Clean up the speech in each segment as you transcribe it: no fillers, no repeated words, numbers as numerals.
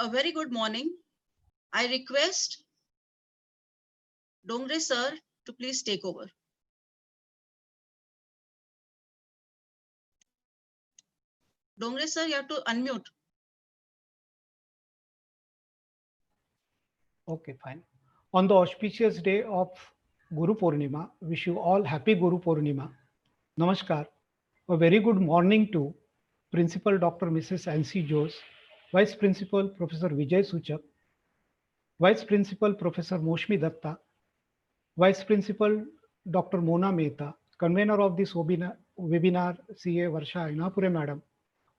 A very good morning. I request Dongre sir to please take over. Dongre sir, you have to unmute. Okay, fine. On the auspicious day of Guru Purnima, wish you all happy Guru Purnima. Namaskar. A very good morning to Principal Dr. Mrs. Ansi Jose, Vice Principal Professor Vijay Suchak, Vice Principal Professor Moshmi Datta, Vice Principal Dr. Mona Mehta, Convener of this webinar CA Varsha Ainapure Madam,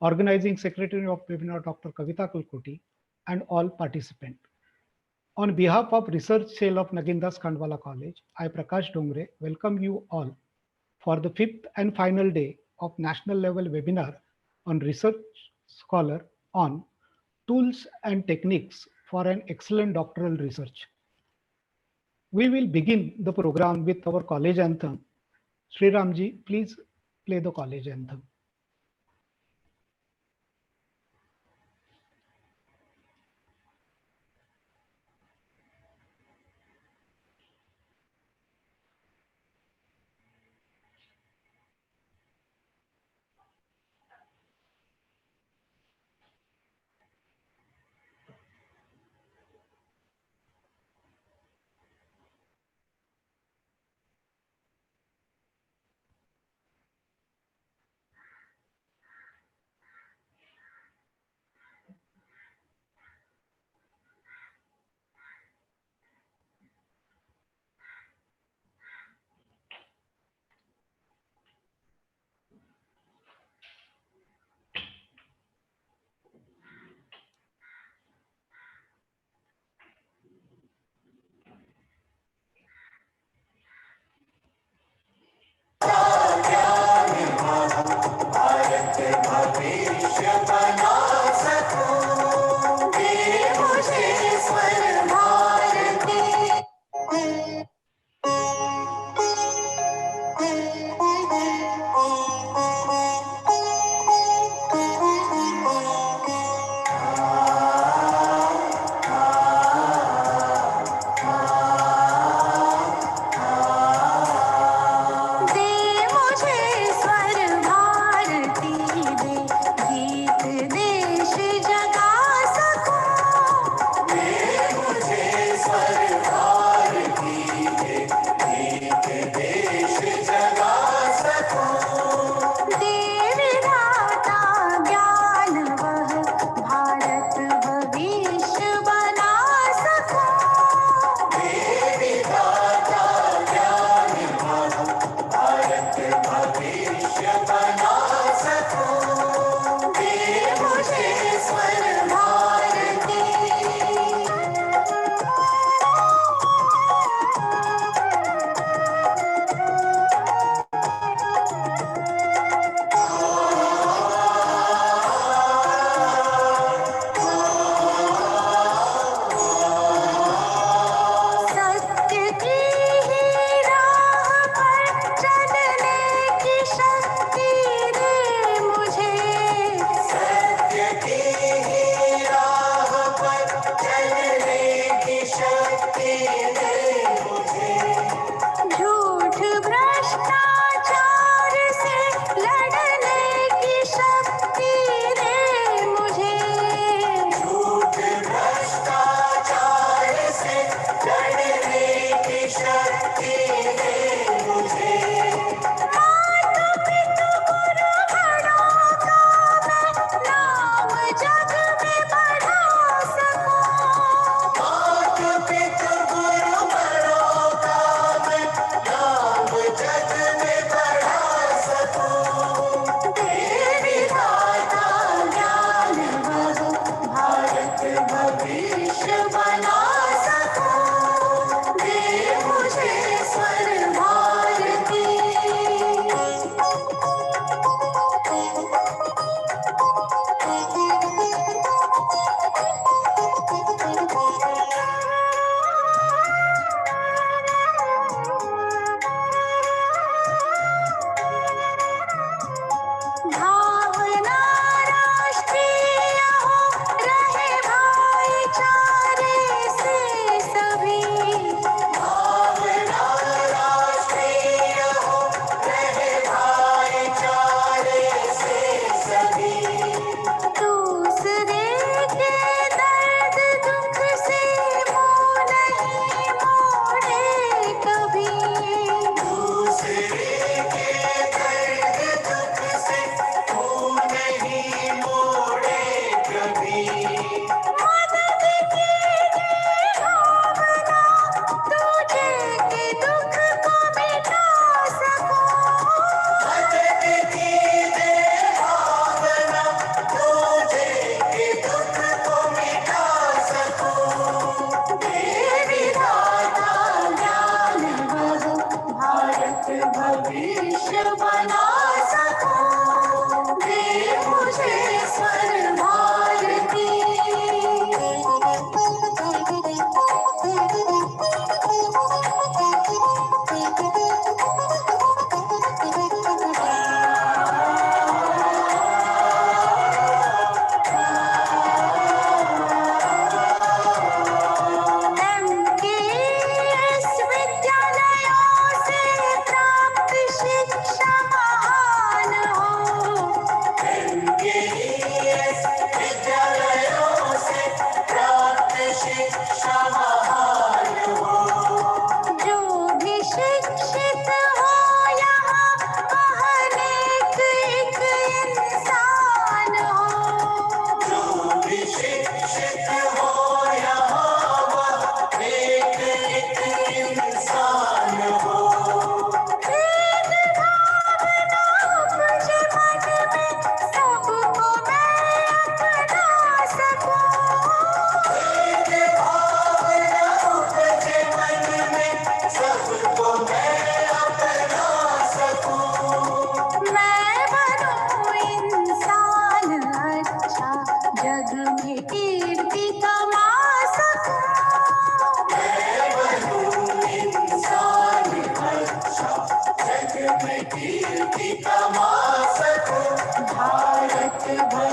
Organizing Secretary of webinar Dr. Kavita Kulkoti, and all participants. On behalf of Research Cell of Nagindas Khandwala College, I Prakash Dongre welcome you all for the 5th and final day of national level webinar on Research Scholar on Tools and Techniques for an Excellent Doctoral Research. We will begin the program with our college anthem. Sri Ramji, please play the college anthem. दे मुझे स्वर भारती दे गीत दे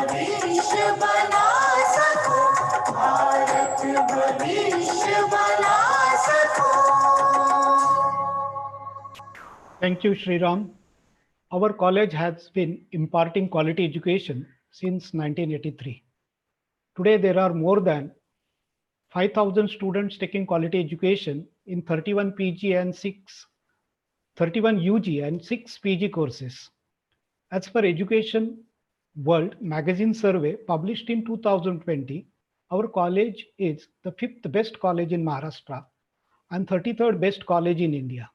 भविष्य बना सको, भारत भविष्य बना सको। Thank you, Sriram. Our college has been imparting quality education since 1983. Today, there are more than 5,000 students taking quality education in 31 PG and 31 UG and 6 PG courses. As per Education World magazine survey published in 2020, our college is the 5th best college in Maharashtra and 33rd best college in India.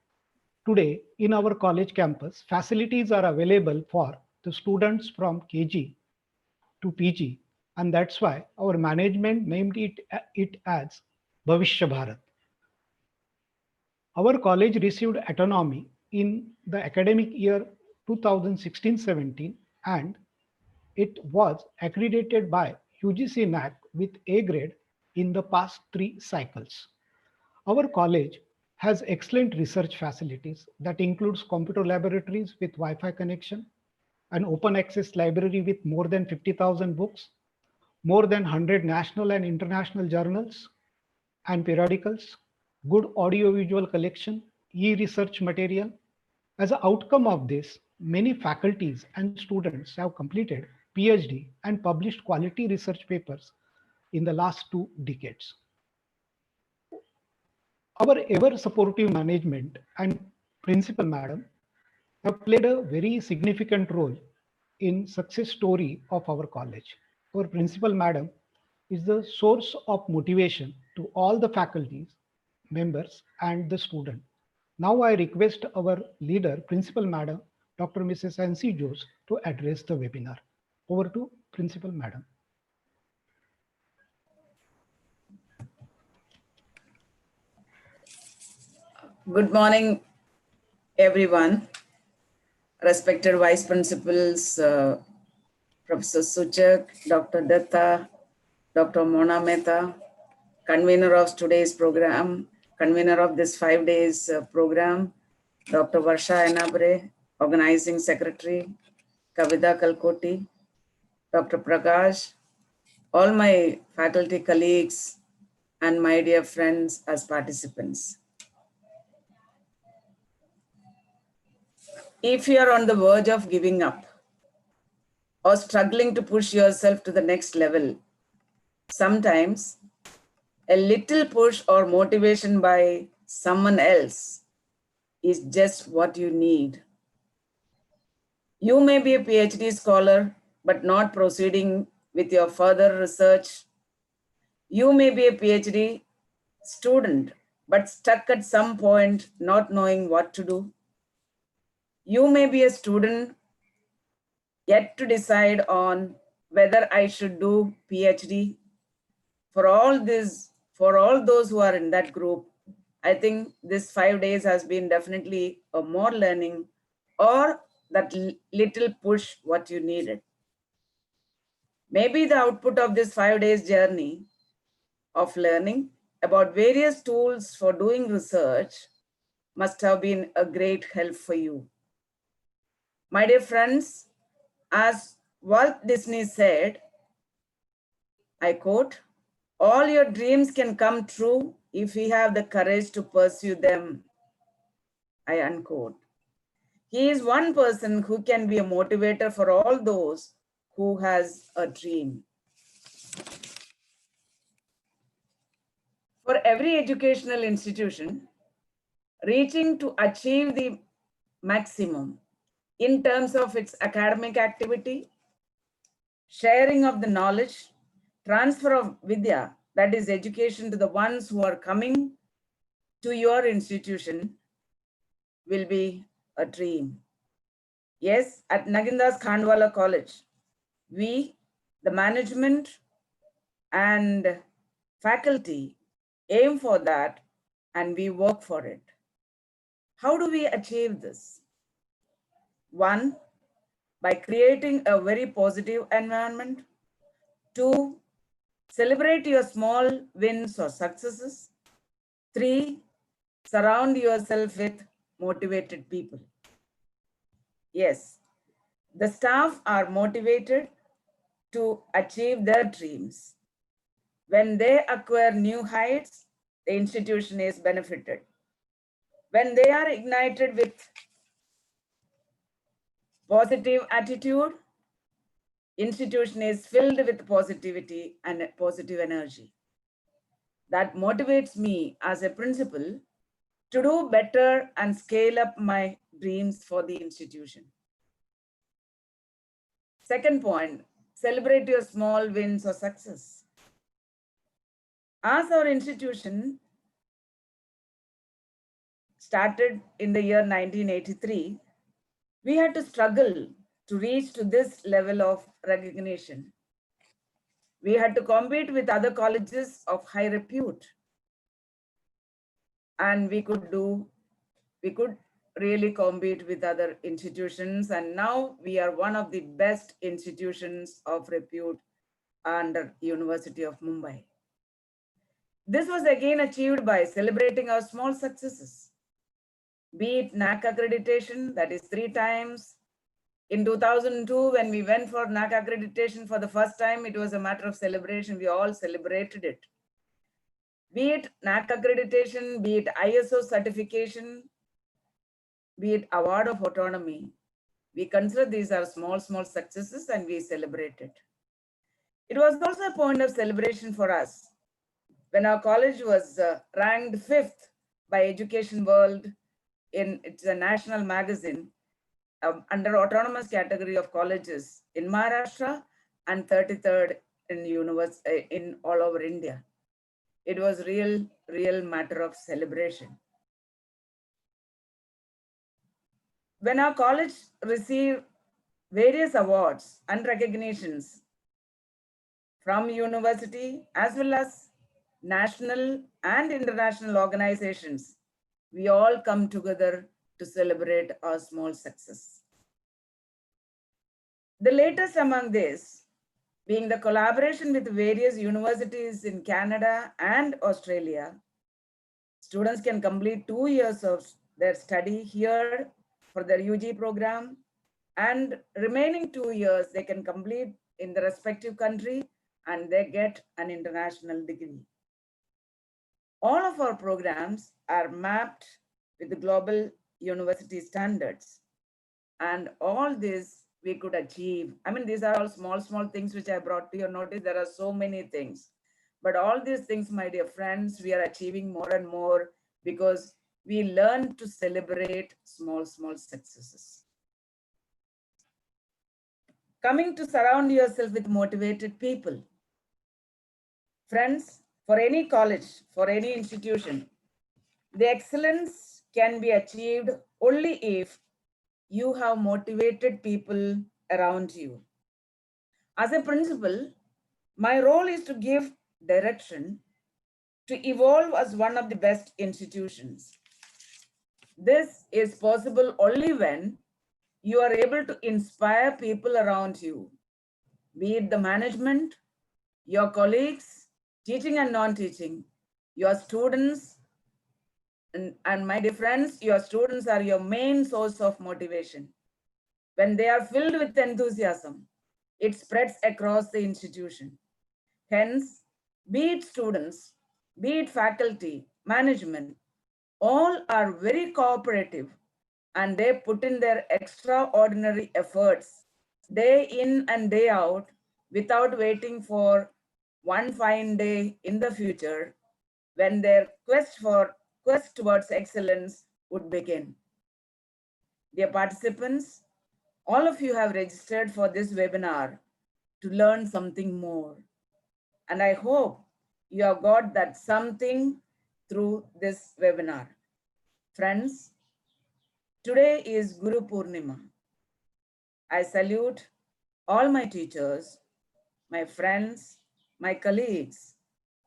Today, in our college campus, facilities are available for the students from KG to PG, and that's why our management named it as Bhavishya Bharat. Our college received autonomy in the academic year 2016-17, and it was accredited by UGC NAC with A grade in the past 3 cycles. Our college has excellent research facilities that includes computer laboratories with Wi-Fi connection, an open access library with more than 50,000 books, more than 100 national and international journals and periodicals, good audio-visual collection, e-research material. As an outcome of this, many faculties and students have completed PhD and published quality research papers in the last 2 decades. Our ever supportive management and principal madam have played a very significant role in success story of our college. Our principal madam is the source of motivation to all the faculties, members, and the student. Now I request our leader, principal madam, Dr. Mrs. Nancy Jose, to address the webinar. Over to principal madam. Good morning, everyone. Respected Vice Principals, Professor Suchak, Dr. Datta, Dr. Mona Mehta, convener of today's program, convener of this 5 days program, Dr. Varsha Enabre, organizing secretary, Kavita Kalkoti, Dr. Prakash, all my faculty colleagues, and my dear friends as participants. If you are on the verge of giving up or struggling to push yourself to the next level, sometimes a little push or motivation by someone else is just what you need. You may be a PhD scholar, but not proceeding with your further research. You may be a PhD student, but stuck at some point, not knowing what to do. You may be a student yet to decide on whether I should do PhD. For all those who are in that group, I think this 5 days has been definitely a more learning or that little push what you needed. Maybe the output of this 5 days journey of learning about various tools for doing research must have been a great help for you. My dear friends, as Walt Disney said, I quote, "All your dreams can come true if we have the courage to pursue them," I unquote. He is one person who can be a motivator for all those who has a dream. For every educational institution, reaching to achieve the maximum in terms of its academic activity, sharing of the knowledge, transfer of vidya, that is education to the ones who are coming to your institution, will be a dream. Yes, at Nagindas Khandwala College, we, the management and faculty, aim for that and we work for it. How do we achieve this? One, by creating a very positive environment. Two, celebrate your small wins or successes. Three, surround yourself with motivated people. Yes, the staff are motivated to achieve their dreams. When they acquire new heights, the institution is benefited. When they are ignited with positive attitude, institution is filled with positivity and positive energy. That motivates me as a principal to do better and scale up my dreams for the institution. Second point, celebrate your small wins or success. As our institution started in the year 1983, we had to struggle to reach to this level of recognition. We had to compete with other colleges of high repute. And we could really compete with other institutions. And now we are one of the best institutions of repute under University of Mumbai. This was again achieved by celebrating our small successes, be it NAC accreditation, that is 3 times. In 2002, when we went for NAC accreditation for the first time, it was a matter of celebration. We all celebrated it. Be it NAC accreditation, be it ISO certification, be it award of autonomy, we consider these are small successes and we celebrate it. It was also a point of celebration for us when our college was ranked 5th by Education World it's a national magazine under autonomous category of colleges in Maharashtra and 33rd in all over India. It was real matter of celebration. When our college received various awards and recognitions from university as well as national and international organizations, we all come together to celebrate our small success. The latest among this being the collaboration with various universities in Canada and Australia. Students can complete 2 years of their study here for their UG program, and remaining 2 years they can complete in the respective country and they get an international degree. All of our programs are mapped with the global university standards, and all this we could achieve. I mean, these are all small things which I brought to your notice. There are so many things, but all these things, my dear friends, we are achieving more and more because we learn to celebrate small successes. Coming to surround yourself with motivated people. Friends, for any college, for any institution, the excellence can be achieved only if you have motivated people around you. As a principal, my role is to give direction to evolve as one of the best institutions. This is possible only when you are able to inspire people around you, be it the management, your colleagues, teaching and non-teaching, your students, and my dear friends, your students are your main source of motivation. When they are filled with enthusiasm, it spreads across the institution. Hence, be it students, be it faculty, management, all are very cooperative and they put in their extraordinary efforts day in and day out without waiting for one fine day in the future when their quest towards excellence would begin. Dear participants, all of you have registered for this webinar to learn something more. And I hope you have got that something through this webinar. Friends, today is Guru Purnima. I salute all my teachers, my friends, my colleagues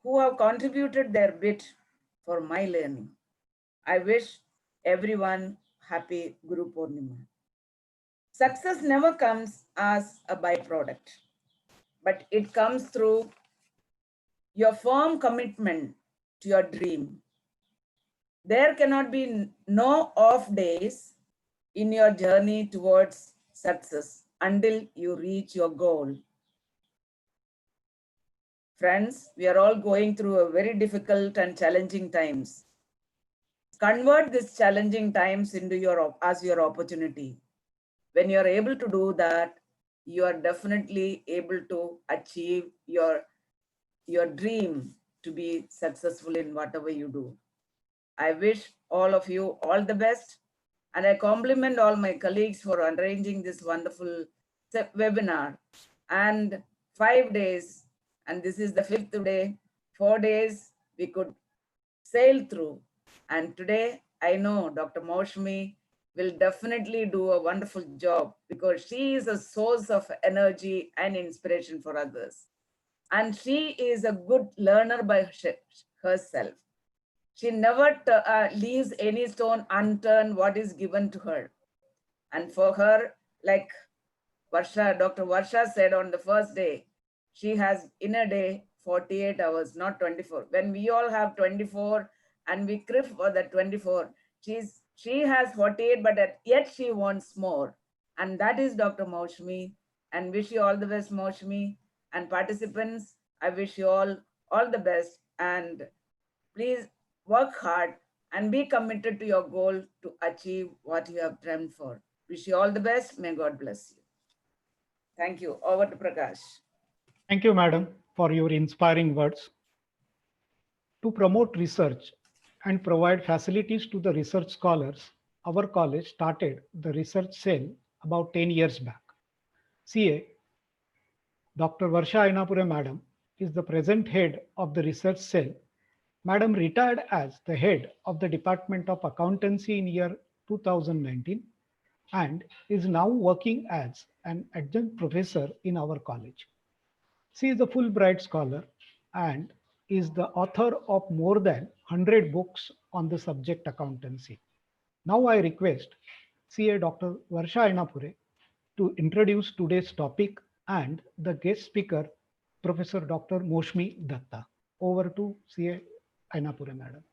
who have contributed their bit for my learning. I wish everyone happy Guru Purnima. Success never comes as a byproduct, but it comes through your firm commitment to your dream. There cannot be no off days in your journey towards success until you reach your goal. Friends, we are all going through a very difficult and challenging times. Convert these challenging times into as your opportunity. When you are able to do that, you are definitely able to achieve your dream to be successful in whatever you do. I wish all of you all the best, and I compliment all my colleagues for arranging this wonderful webinar. And 5 days, and this is the 5th day, 4 days we could sail through. And today I know Dr. Maushmi will definitely do a wonderful job because she is a source of energy and inspiration for others. And she is a good learner by herself. She never leaves any stone unturned what is given to her. And for her, like Dr. Varsha said on the first day, she has in a day 48 hours, not 24. When we all have 24 and we crave for that 24, she has 48, but yet she wants more. And that is Dr. Maushmi. And wish you all the best, Maushmi. And participants, I wish you all the best. And please work hard and be committed to your goal to achieve what you have dreamed for. Wish you all the best. May God bless you. Thank you. Over to Prakash. Thank you, madam, for your inspiring words. To promote research and provide facilities to the research scholars, our college started the research cell about 10 years back. CA Dr. Varsha Ainapure Madam is the present head of the research cell. Madam retired as the head of the Department of Accountancy in year 2019 and is now working as an adjunct professor in our college. She is a Fulbright scholar and is the author of more than 100 books on the subject accountancy. Now I request CA Dr. Varsha Ainapure to introduce today's topic and the guest speaker, Professor Dr. Maushmi Datta. Over to CA Ainapure, madam.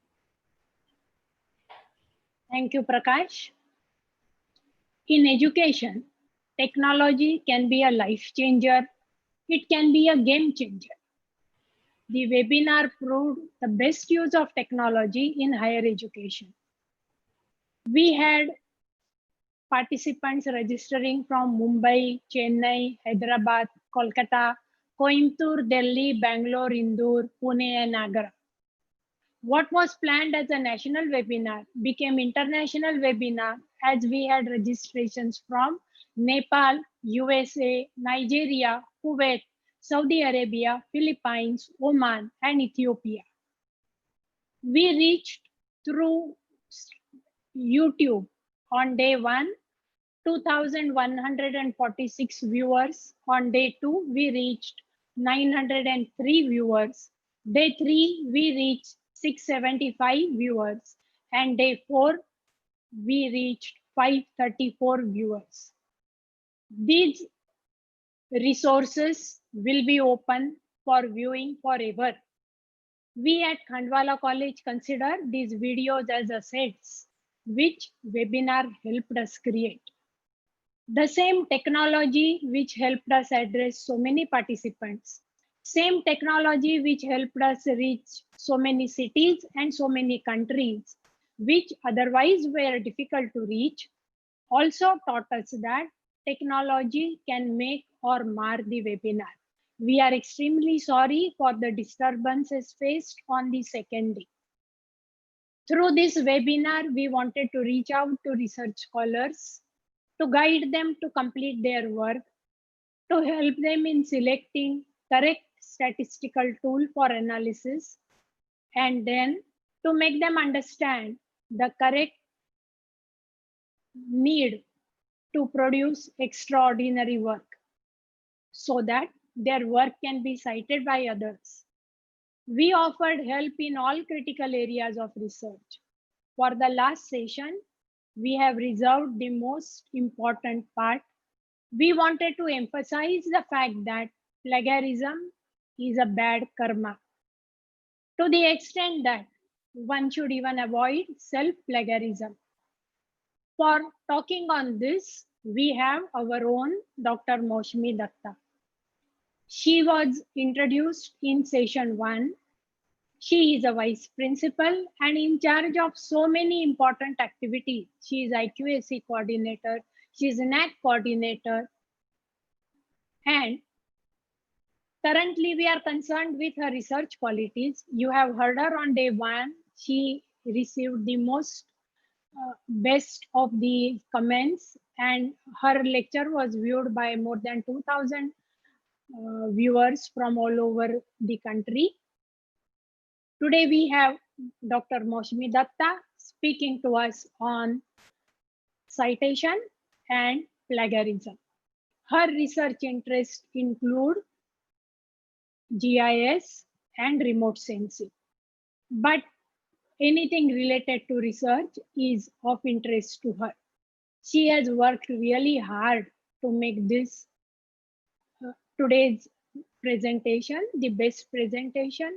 Thank you, Prakash. In education, technology can be a life changer. It can be a game changer. The webinar proved the best use of technology in higher education. We had participants registering from Mumbai, Chennai, Hyderabad, Kolkata, Coimbatore, Delhi, Bangalore, Indore, Pune, and Agra. What was planned as a national webinar became international webinar as we had registrations from Nepal, USA, Nigeria, Kuwait, Saudi Arabia, Philippines, Oman, and Ethiopia. We reached through YouTube on day 1, 2,146 viewers. On day 2, we reached 903 viewers. Day 3, we reached 675 viewers. And day 4, we reached 534 viewers. These resources will be open for viewing forever. We at Khandwala College consider these videos as assets which webinar helped us create. The same technology which helped us address so many participants, same technology which helped us reach so many cities and so many countries, which otherwise were difficult to reach, also taught us that technology can make or mar the webinar. We are extremely sorry for the disturbances faced on the second day. Through this webinar, we wanted to reach out to research scholars, to guide them to complete their work, to help them in selecting correct statistical tool for analysis, and then to make them understand the correct need to produce extraordinary work so that their work can be cited by others. We offered help in all critical areas of research. For the last session, we have reserved the most important part. We wanted to emphasize the fact that plagiarism is a bad karma, to the extent that one should even avoid self-plagiarism. For talking on this, we have our own Dr. Maushmi Datta. She was introduced in session 1. She is a vice principal and in charge of so many important activities. She is IQAC coordinator, she is NAC coordinator, and currently we are concerned with her research qualities. You have heard her on day 1. She received the most best of the comments, and her lecture was viewed by more than 2,000 viewers from all over the country. Today we have Dr. Maushmi Datta speaking to us on citation and plagiarism. Her research interests include GIS and remote sensing, but anything related to research is of interest to her. She has worked really hard to make this today's presentation the best presentation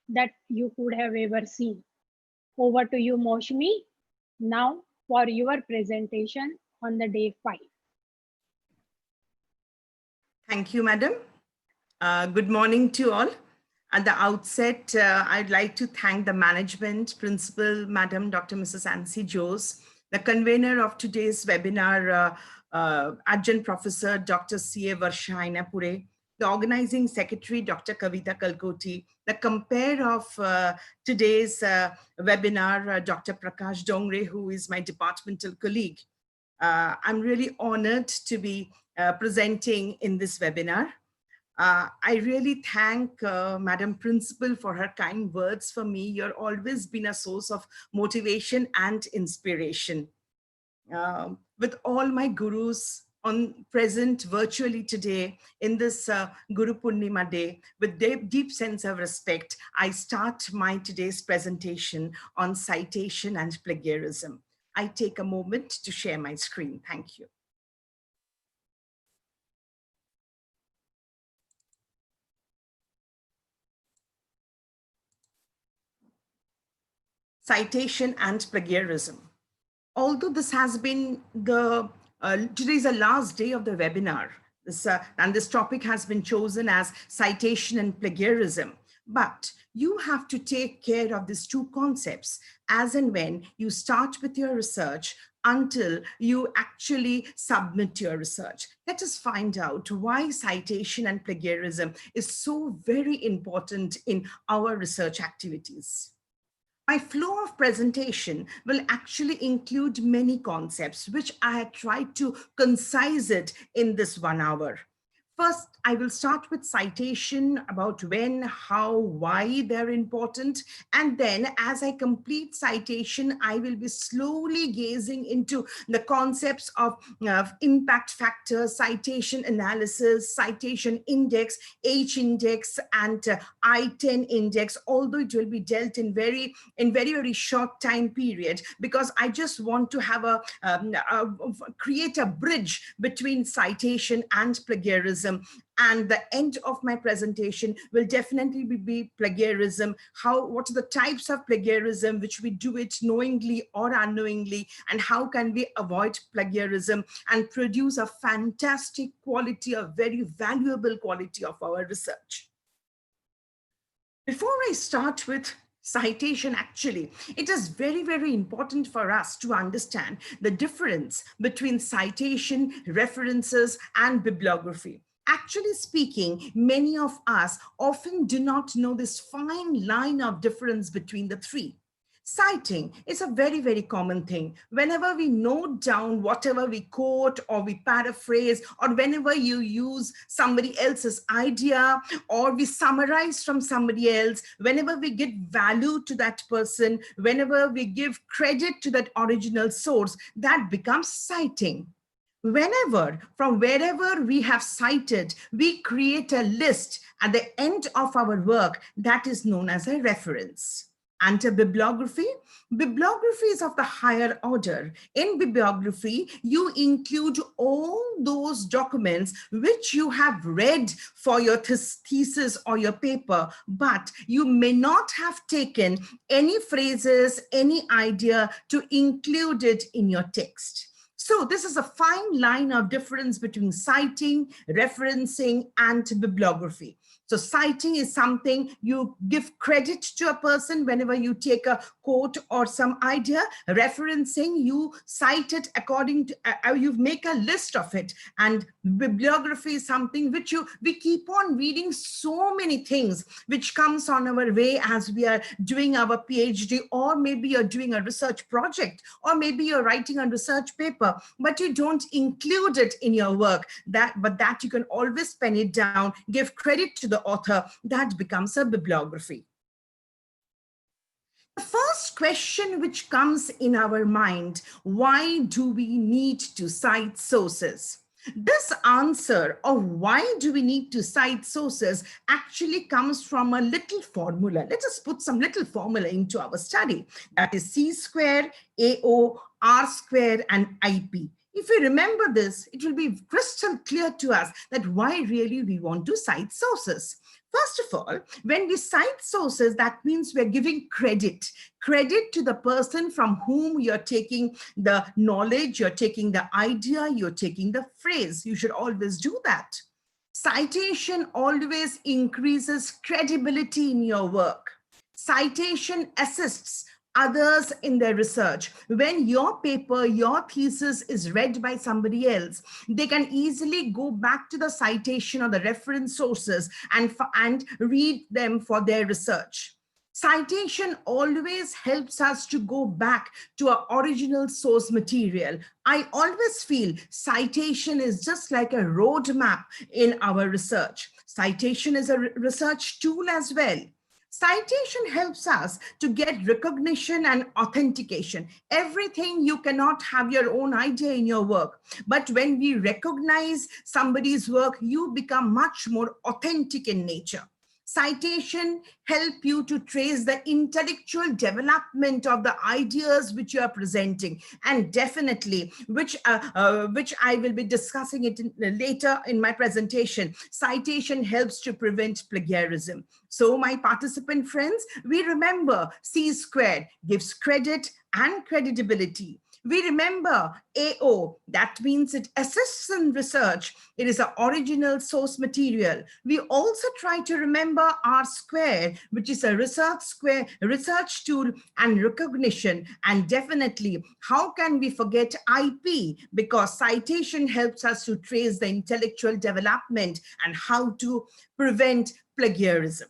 that you could have ever seen. Over to you, Maushmi, now for your presentation on the day 5. Thank you, madam. Good morning to all. At the outset, I'd like to thank the management, principal, Madam Dr. Mrs. Ansi Jose, the convener of today's webinar, Adjunct Professor Dr. C.A. Varsha Ainapure, the organizing secretary, Dr. Kavita Kalkoti, the compare of today's webinar, Dr. Prakash Dongre, who is my departmental colleague. I'm really honored to be presenting in this webinar. I really thank Madam Principal for her kind words for me. You're always been a source of motivation and inspiration. With all my gurus present virtually today in this Guru Purnima day, with deep sense of respect, I start my today's presentation on citation and plagiarism. I take a moment to share my screen. Thank you. Citation and plagiarism. Although this has been today is the last day of the webinar, and this topic has been chosen as citation and plagiarism, but you have to take care of these two concepts as and when you start with your research until you actually submit your research. Let us find out why citation and plagiarism is so very important in our research activities. My flow of presentation will actually include many concepts, which I had tried to concise it in this 1 hour. First, I will start with citation about when, how, why they're important. And then as I complete citation, I will be slowly gazing into the concepts of impact factors, citation analysis, citation index, H index, and I-10 index, although it will be dealt in very, very short time period, because I just want to have create a bridge between citation and plagiarism. And the end of my presentation will definitely be plagiarism. What are the types of plagiarism, which we do it knowingly or unknowingly, and how can we avoid plagiarism and produce a fantastic quality, a very valuable quality of our research. Before I start with citation, actually, it is very, very important for us to understand the difference between citation, references, and bibliography. Actually speaking, many of us often do not know this fine line of difference between the three. Citing is a very, very common thing. Whenever we note down whatever we quote or we paraphrase, or whenever you use somebody else's idea or we summarize from somebody else, whenever we give value to that person, whenever we give credit to that original source, that becomes citing. Whenever, from wherever we have cited, we create a list at the end of our work that is known as a reference. And a bibliography is of the higher order. In bibliography, you include all those documents which you have read for your thesis or your paper, but you may not have taken any phrases, any idea to include it in your text. So this is a fine line of difference between citing, referencing, and bibliography. So citing is something you give credit to a person whenever you take a quote or some idea. Referencing, you cite it according to, you make a list of it. And bibliography is something which we keep on reading so many things which comes on our way as we are doing our PhD, or maybe you're doing a research project, or maybe you're writing a research paper, but you don't include it in your work. But that you can always pen it down, give credit to the author. That becomes a bibliography. The first question which comes in our mind, why do we need to cite sources? This answer of why do we need to cite sources actually comes from a little formula. Let us put some little formula into our study. That is C square, AO, R square, and IP. If we remember this, it will be crystal clear to us that why really we want to cite sources. First of all, when we cite sources, that means we're giving credit to the person from whom you're taking the knowledge, you're taking the idea, you're taking the phrase. You should always do that. Citation always increases credibility in your work. Citation assists others in their research. When your paper, your thesis is read by somebody else, they can easily go back to the citation or the reference sources and read them for their research. Citation always helps us to go back to our original source material. I always feel citation is just like a roadmap in our research. Citation is a research tool as well. Citation helps us to get recognition and authentication. Everything you cannot have your own idea in your work. But when we recognize somebody's work, you become much more authentic in nature. Citation help you to trace the intellectual development of the ideas which you are presenting, and definitely, which I will be discussing it later in my presentation. Citation helps to prevent plagiarism. So my participant friends, we remember C squared gives credit and credibility. We remember AO, that means it assists in research. It is an original source material. We also try to remember R squared, which is a research tool and recognition. And definitely, how can we forget IP? Because citation helps us to trace the intellectual development and how to prevent plagiarism.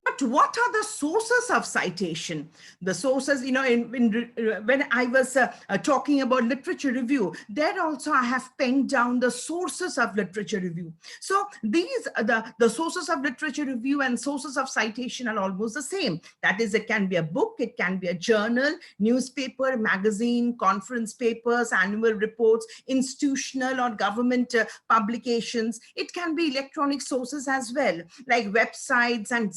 But what are the sources of citation? The sources, you know, when I was talking about literature review, there also I have penned down the sources of literature review. So these the sources of literature review and sources of citation are almost the same. That is, it can be a book, it can be a journal, newspaper, magazine, conference papers, annual reports, institutional or government publications. It can be electronic sources as well, like websites and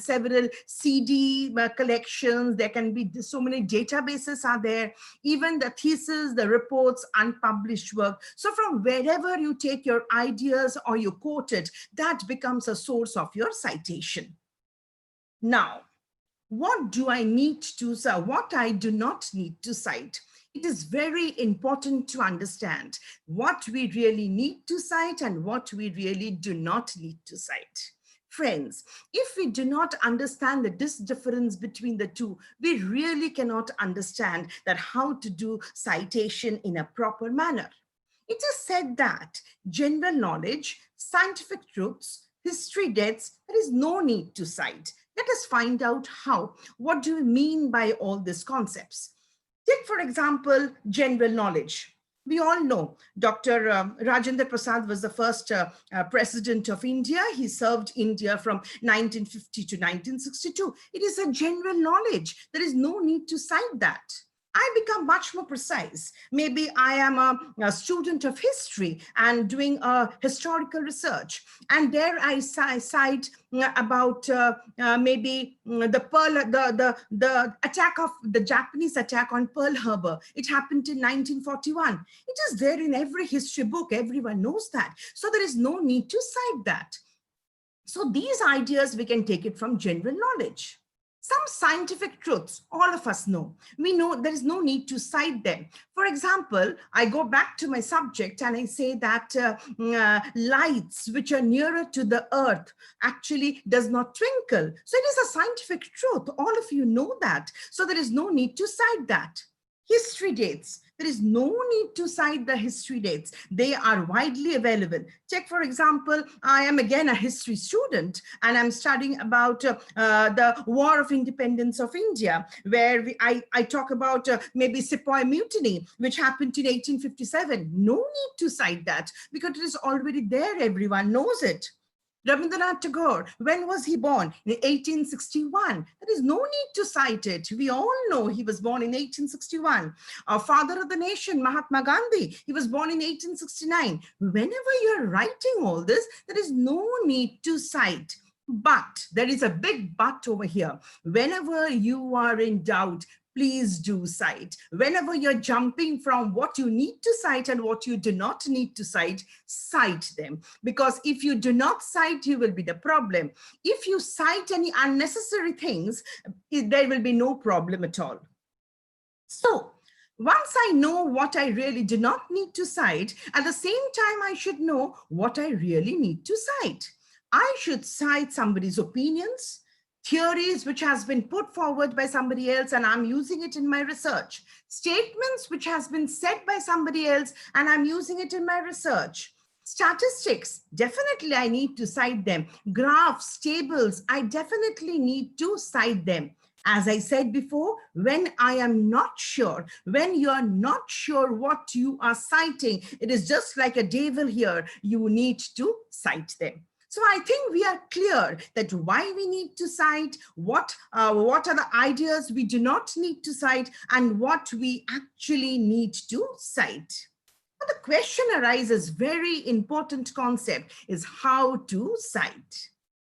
several CD collections. There can be so many databases are there, even the thesis, the reports, unpublished work. So from wherever you take your ideas or you quote it, that becomes a source of your citation. Now, what do I need to cite? What I do not need to cite? It is very important to understand what we really need to cite and what we really do not need to cite. Friends, if we do not understand this difference between the two, we really cannot understand that how to do citation in a proper manner. It is said that general knowledge, scientific truths, history dates, there is no need to cite. Let us find out how. What do we mean by all these concepts? Take, for example, general knowledge. We all know Dr. Rajendra Prasad was the first president of India. He served India from 1950 to 1962. It is a general knowledge. There is no need to cite that. I become much more precise. Maybe I am a student of history and doing historical research. And there I cite about maybe the attack of the Japanese attack on Pearl Harbor. It happened in 1941. It is there in every history book. Everyone knows that. So there is no need to cite that. So these ideas, we can take it from general knowledge. Some scientific truths, all of us know. We know there is no need to cite them. For example, I go back to my subject and I say that lights which are nearer to the earth actually does not twinkle. So it is a scientific truth. All of you know that. So there is no need to cite that. History dates. There is no need to cite the history dates. They are widely available. Check, for example, I am again a history student and I'm studying about the War of Independence of India, where I talk about maybe Sepoy Mutiny, which happened in 1857. No need to cite that because it is already there. Everyone knows it. Rabindranath Tagore, when was he born? In 1861. There is no need to cite it. We all know he was born in 1861. Our father of the nation, Mahatma Gandhi, he was born in 1869. Whenever you're writing all this, there is no need to cite. But there is a big but over here. Whenever you are in doubt, please do cite. Whenever you're jumping from what you need to cite and what you do not need to cite them. Because if you do not cite, you will be the problem. If you cite any unnecessary things, there will be no problem at all. So once I know what I really do not need to cite, at the same time, I should know what I really need to cite. I should cite somebody's opinions, theories which has been put forward by somebody else and I'm using it in my research, statements which has been said by somebody else and I'm using it in my research. Statistics, definitely I need to cite them. Graphs, tables, I definitely need to cite them. As I said before, when I am not sure, when you're not sure what you are citing, it is just like a devil here, you need to cite them. So I think we are clear that why we need to cite, what are the ideas we do not need to cite, and what we actually need to cite. But the question arises, very important concept is how to cite.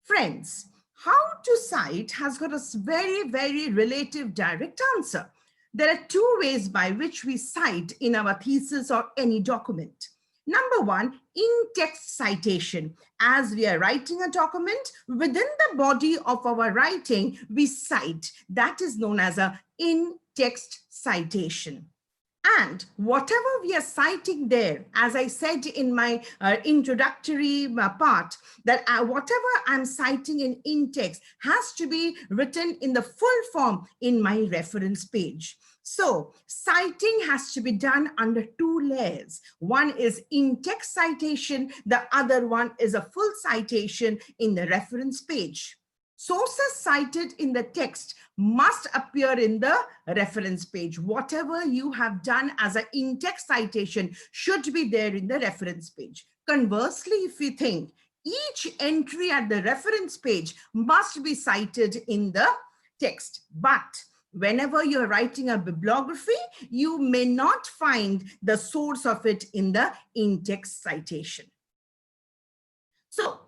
Friends, how to cite has got a very, very relative direct answer. There are two ways by which we cite in our thesis or any document. Number one, in-text citation. As we are writing a document, within the body of our writing, we cite. That is known as a in-text citation. And whatever we are citing there, as I said in my introductory part, that whatever I'm citing in text has to be written in the full form in my reference page. So citing has to be done under two layers. One is in-text citation, the other one is a full citation in the reference page. Sources cited in the text must appear in the reference page. Whatever you have done as an in-text citation should be there in the reference page. Conversely, if you think each entry at the reference page must be cited in the text, but whenever you're writing a bibliography, you may not find the source of it in the in-text citation. So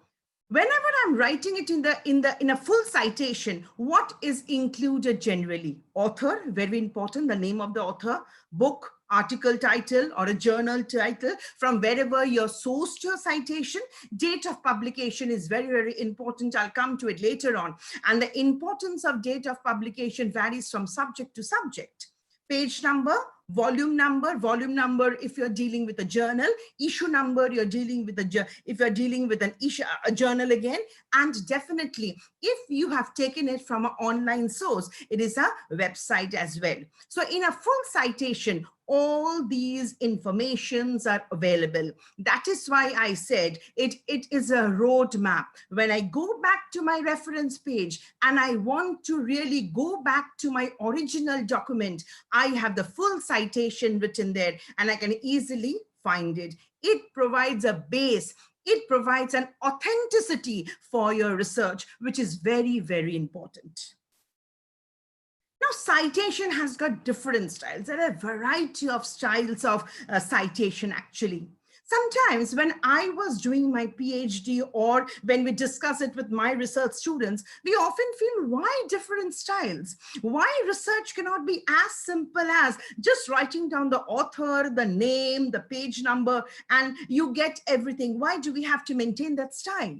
whenever I'm writing it in a full citation, what is included generally? Author, very important, the name of the author, book, article title, or a journal title, from wherever you're sourced your citation. Date of publication is very, very important. I'll come to it later on. And the importance of date of publication varies from subject to subject. Page number, volume number if you're dealing with a journal, issue number you're dealing with if you're dealing with a journal again, and definitely if you have taken it from an online source, it is a website as well. So in a full citation, all these informations are available. That is why I said it is a roadmap. When I go back to my reference page and I want to really go back to my original document, I have the full citation written there and I can easily find it. It provides a base. It provides an authenticity for your research, which is very, very important. Now, citation has got different styles. There are a variety of styles of citation, actually. Sometimes when I was doing my PhD or when we discuss it with my research students, we often feel, why different styles? Why research cannot be as simple as just writing down the author, the name, the page number, and you get everything? Why do we have to maintain that style?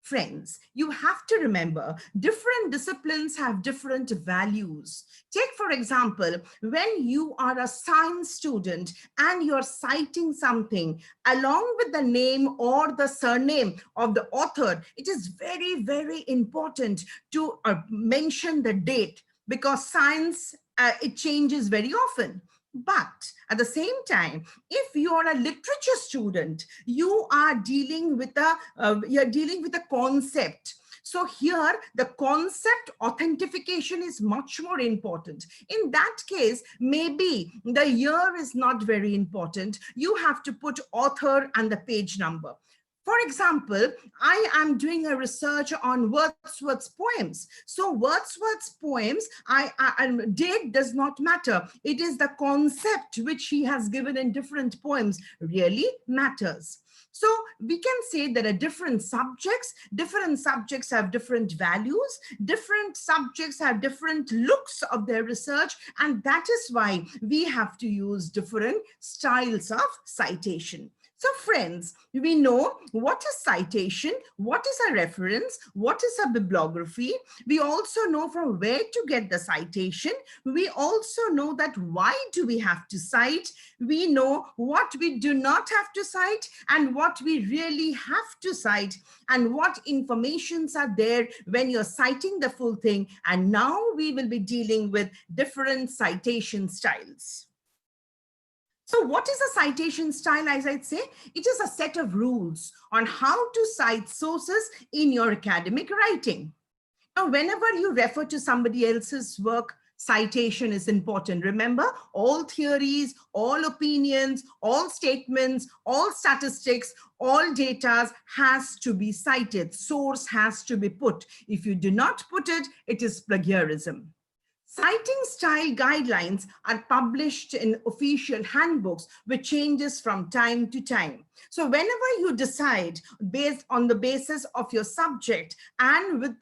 Friends, you have to remember different disciplines have different values. Take, for example, when you are a science student and you're citing something along with the name or the surname of the author, it is very, very important to mention the date, because science, it changes very often. But at the same time, if you're a literature student, you are dealing with a concept. So here, the concept authentication is much more important. In that case, maybe the year is not very important. You have to put author and the page number. For example, I am doing a research on Wordsworth's poems. So Wordsworth's poems, date does not matter. It is the concept which he has given in different poems really matters. So we can say there are different subjects have different values, different subjects have different looks of their research, and that is why we have to use different styles of citation. So friends, we know what is citation, what is a reference, what is a bibliography. We also know from where to get the citation. We also know that why do we have to cite. We know what we do not have to cite and what we really have to cite, and what informations are there when you're citing the full thing. And now we will be dealing with different citation styles. So what is a citation style? As I'd say, it is a set of rules on how to cite sources in your academic writing. Now, whenever you refer to somebody else's work, citation is important. Remember, all theories, all opinions, all statements, all statistics, all data has to be cited. Source has to be put. If you do not put it, it is plagiarism. Citing style guidelines are published in official handbooks, which changes from time to time. So whenever you decide based on the basis of your subject and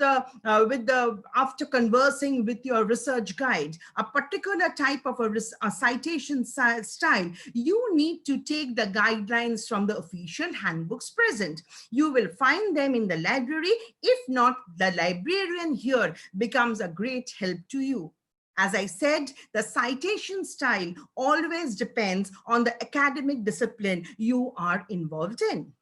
after conversing with your research guide, a particular type of a citation style, you need to take the guidelines from the official handbooks present. You will find them in the library. If not, the librarian here becomes a great help to you. As I said, the citation style always depends on the academic discipline you are involved in.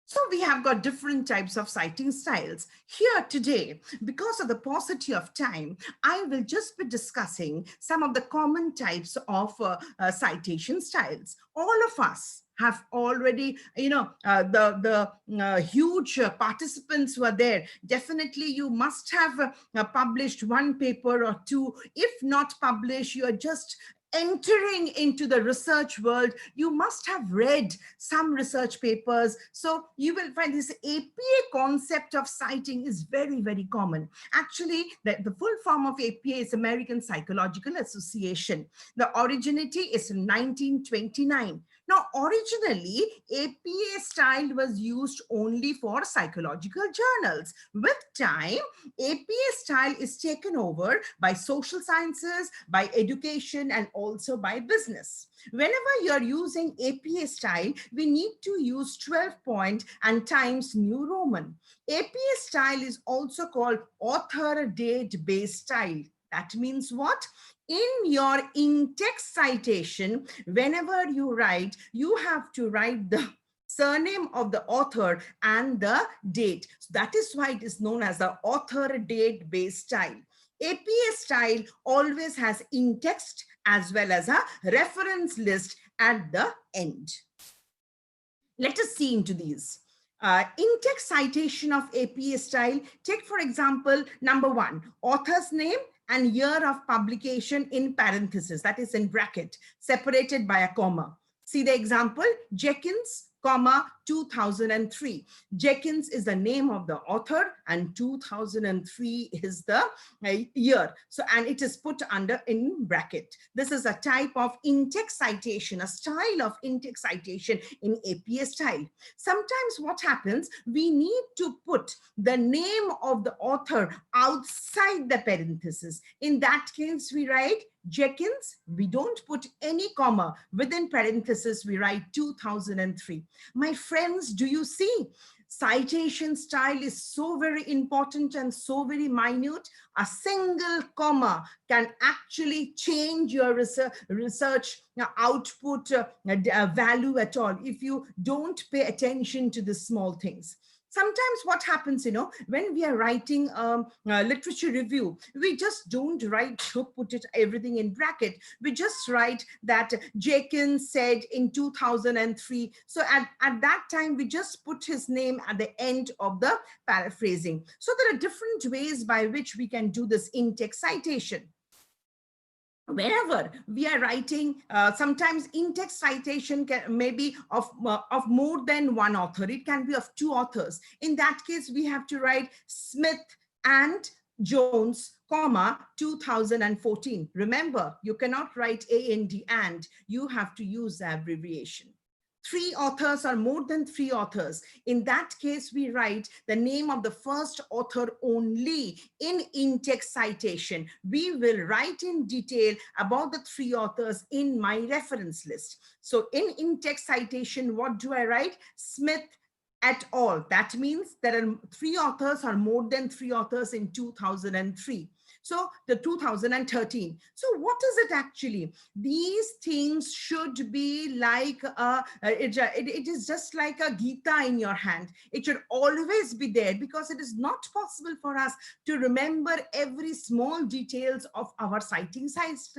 So we have got different types of citing styles. Here today, because of the paucity of time, I will just be discussing some of the common types of citation styles. All of us have already, the huge participants who are there. Definitely you must have published one paper or two. If not published, you are just entering into the research world. You must have read some research papers. So you will find this APA concept of citing is very, very common. Actually, the full form of APA is American Psychological Association. The originality is in 1929. Now, originally, APA style was used only for psychological journals. With time, APA style is taken over by social sciences, by education, and also by business. Whenever you're using APA style, we need to use 12-point and Times New Roman. APA style is also called author-date-based style. That means what? In your in-text citation, whenever you write, you have to write the surname of the author and the date. So that is why it is known as the author-date-based style. APA style always has in-text as well as a reference list at the end. Let us see into these. In-text citation of APA style, take for example, number 1, author's name and year of publication in parentheses, that is in bracket, separated by a comma. See the example, Jenkins, 2003. Jenkins is the name of the author and 2003 is the year. So, and it is put under in bracket. This is a type of in-text citation, a style of in-text citation in APA style. Sometimes what happens, we need to put the name of the author outside the parenthesis. In that case, we write Jenkins, we don't put any comma. Within parentheses, we write 2003. My friends, do you see? citation style is so very important and so very minute. A single comma can actually change your research output value at all if you don't pay attention to the small things. Sometimes what happens, when we are writing literature review, we just don't write to put it everything in bracket. We just write that Jenkins said in 2003. So at that time, we just put his name at the end of the paraphrasing. So there are different ways by which we can do this in-text citation. Wherever we are writing, sometimes in-text citation may be of more than one author. It can be of two authors. In that case, we have to write Smith and Jones, comma, 2014. Remember, you cannot write and, you have to use the abbreviation. Three authors or more than three authors. In that case, we write the name of the first author only in in-text citation. We will write in detail about the three authors in my reference list. So in text citation, what do I write? Smith et al. That means there are three authors or more than three authors in 2003. So the 2013. So what is it actually? These things should be like, it is just like a Gita in your hand. It should always be there because it is not possible for us to remember every small details of our citing styles.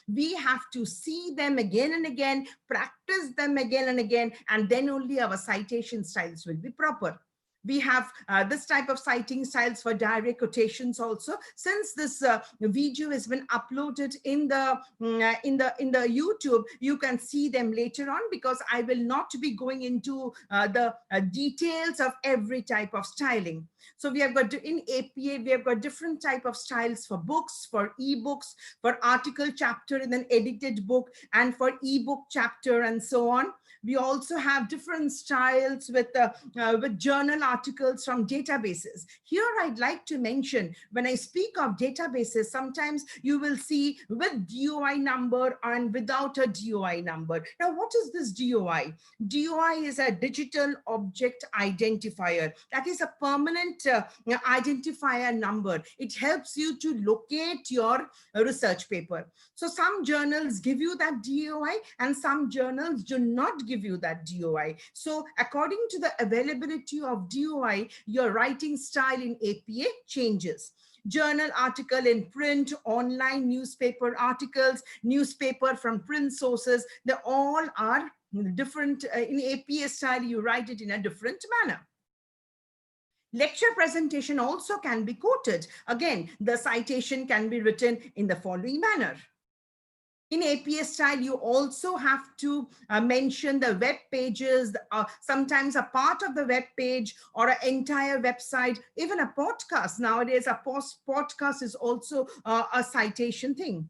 We have to see them again and again, practice them again and again, and then only our citation styles will be proper. We have this type of citing styles for direct quotations also. Since this video has been uploaded in the YouTube, you can see them later on because I will not be going into the details of every type of styling. So we have got in APA, we have got different type of styles for books, for ebooks, for article chapter in an edited book, and for ebook chapter and so on. We also have different styles with journal articles from databases. Here I'd like to mention, when I speak of databases, sometimes you will see with DOI number and without a DOI number. Now, what is this DOI? DOI is a digital object identifier. That is a permanent identifier number. It helps you to locate your research paper. So some journals give you that DOI and some journals do not give you that DOI. So according to the availability of DOI, your writing style in APA changes. Journal article in print, online newspaper articles, newspaper from print sources, they all are different. In APA style, you write it in a different manner. Lecture presentation also can be quoted. Again, the citation can be written in the following manner. In APA style, you also have to mention the web pages, sometimes a part of the web page or an entire website, even a podcast. Nowadays, a podcast is also a citation thing.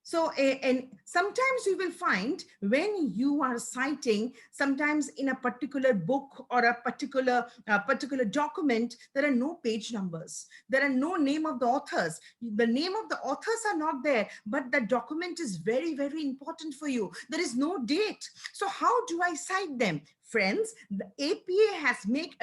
So, and sometimes you will find when you are citing, sometimes in a particular book or a particular document, there are no page numbers. There are no name of the authors. The name of the authors are not there, but the document is very, very important for you. There is no date. So how do I cite them? Friends, the APA has made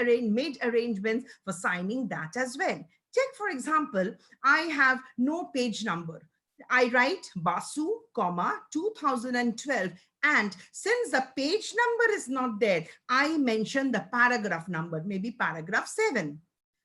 arrangements for signing that as well. Take, for example, I have no page number. I write Basu, 2012. And since the page number is not there, I mention the paragraph number, maybe paragraph 7.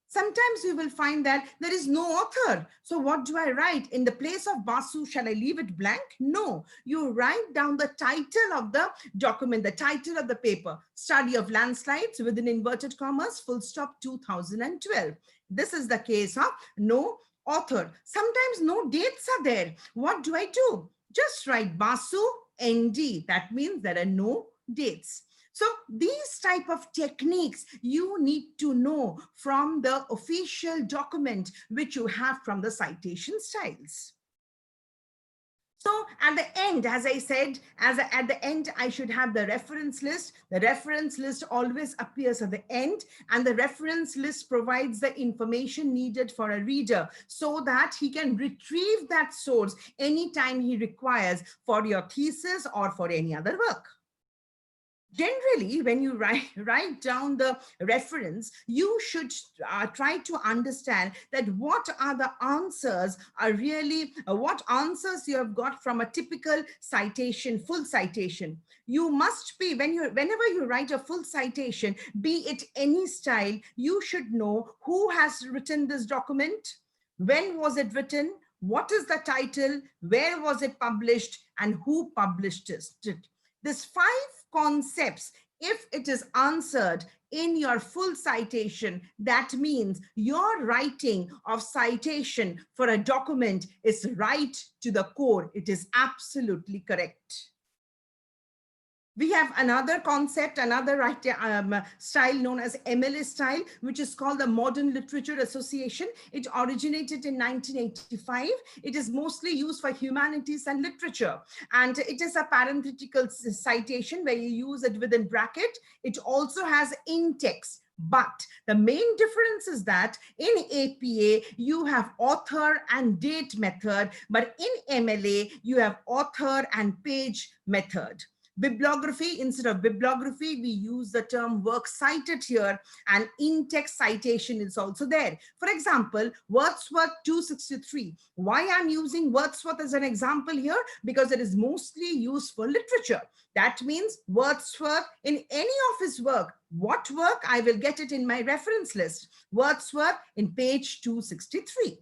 Sometimes you will find that there is no author. So what do I write? In the place of Basu, shall I leave it blank? No, you write down the title of the document, the title of the paper, Study of Landslides within inverted commas, full stop 2012. This is the case of no author. Sometimes no dates are there. What do I do? Just write Basu, ND. That means there are no dates. So these type of techniques you need to know from the official document which you have from the citation styles. So at the end, as I said, at the end, I should have the reference list. The reference list always appears at the end, and the reference list provides the information needed for a reader so that he can retrieve that source anytime he requires for your thesis or for any other work. Generally, when you write down the reference, you should try to understand that what are the answers are really, what answers you have got from a typical citation, full citation. You must be, whenever you write a full citation, be it any style, you should know who has written this document, when was it written, what is the title, where was it published, and who published it. These 5 concepts, if it is answered in your full citation, that means your writing of citation for a document is right to the core. It is absolutely correct. We have another concept, another style known as MLA style, which is called the Modern Literature Association. It originated in 1985. It is mostly used for humanities and literature. And it is a parenthetical citation where you use it within bracket. It also has in-text. But the main difference is that in APA, you have author and date method, but in MLA, you have author and page method. Bibliography, instead of bibliography, we use the term work cited here, and in-text citation is also there. For example, Wordsworth 263. Why I'm using Wordsworth as an example here? Because it is mostly used for literature. That means Wordsworth in any of his work. What work? I will get it in my reference list. Wordsworth in page 263.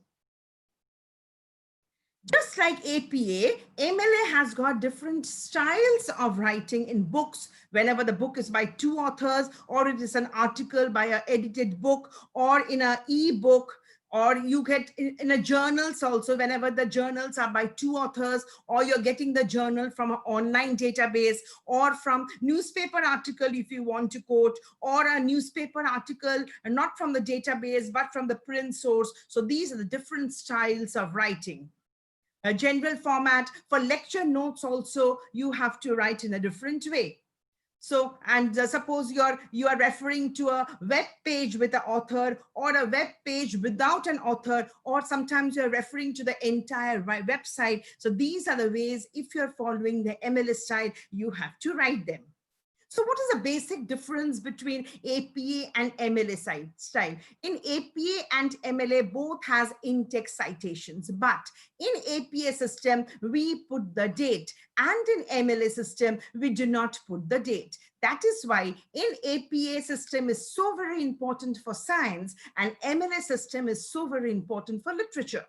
Just like APA, MLA has got different styles of writing in books. Whenever the book is by 2 authors, or it is an article by an edited book, or in an e-book, or you get in a journals also, whenever the journals are by 2 authors, or you're getting the journal from an online database, or from newspaper article if you want to quote, or a newspaper article not from the database but from the print source. So these are the different styles of writing. A general format for lecture notes also, you have to write in a different way. So, and suppose you are referring to a web page with an author, or a web page without an author, or sometimes you're referring to the entire website. So these are the ways, if you're following the MLA style, you have to write them. So what is the basic difference between APA and MLA style? In APA and MLA, both has in-text citations, but in APA system, we put the date, and in MLA system, we do not put the date. That is why in APA system is so very important for science, and MLA system is so very important for literature.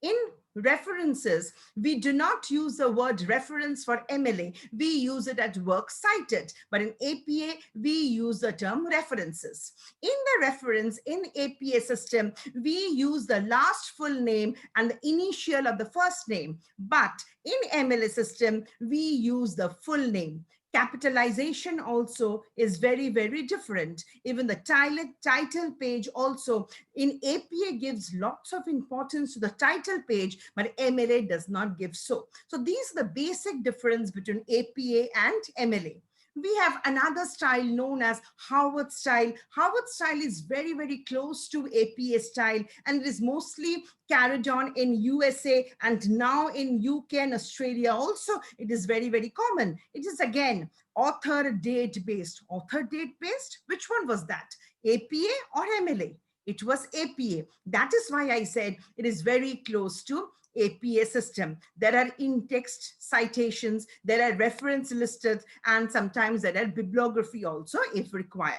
In references, we do not use the word reference for MLA. We use it at work cited, but in APA, we use the term references. In the reference, in APA system, we use the last full name and the initial of the first name, but in MLA system, we use the full name. Capitalization also is very, very different. Even the title page also in APA gives lots of importance to the title page, but MLA does not give so. So these are the basic difference between APA and MLA. We have another style known as Harvard style. Harvard style is very, very close to APA style, and it is mostly carried on in USA, and now in UK and Australia also. It is very, very common. It is again author date based. Author date based, which one was that? APA or MLA? It was APA. That is why I said it is very close to APA system. There are in-text citations, there are reference listed, and sometimes there are bibliography also if required.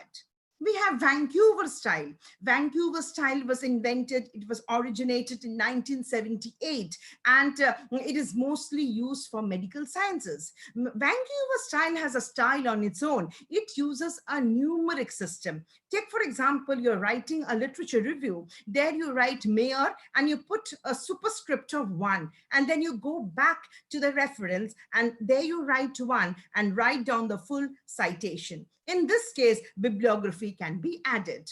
We have Vancouver style. Vancouver style was invented, it was originated in 1978, and it is mostly used for medical sciences. Vancouver style has a style on its own. It uses a numeric system. Take, for example, you're writing a literature review. There you write mayor and you put a superscript of 1, and then you go back to the reference and there you write 1 and write down the full citation. In this case, bibliography can be added.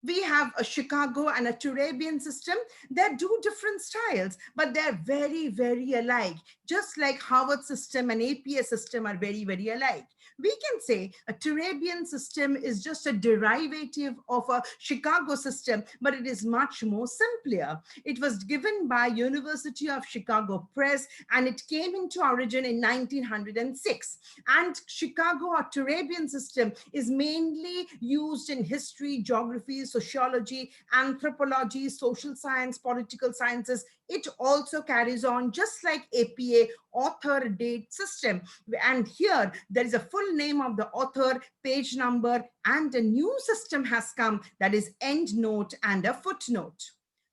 We have a Chicago and a Turabian system. They're 2 different styles, but they're very, very alike. Just like Harvard system and APA system are very, very alike. We can say a Turabian system is just a derivative of a Chicago system, but it is much more simpler. It was given by University of Chicago Press, and it came into origin in 1906. And Chicago or Turabian system is mainly used in history, geography, sociology, anthropology, social science, political sciences. It also carries on just like APA, author date system. And here there is a full name of the author, page number, and a new system has come, that is endnote and a footnote.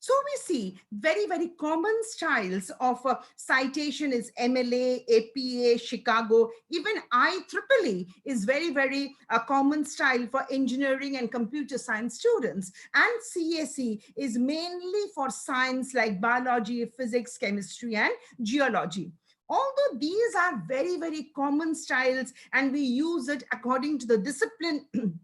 So we see very, very common styles of citation is MLA, APA, Chicago, even IEEE is very, very common style for engineering and computer science students. And CSE is mainly for science like biology, physics, chemistry, and geology. Although these are very, very common styles and we use it according to the discipline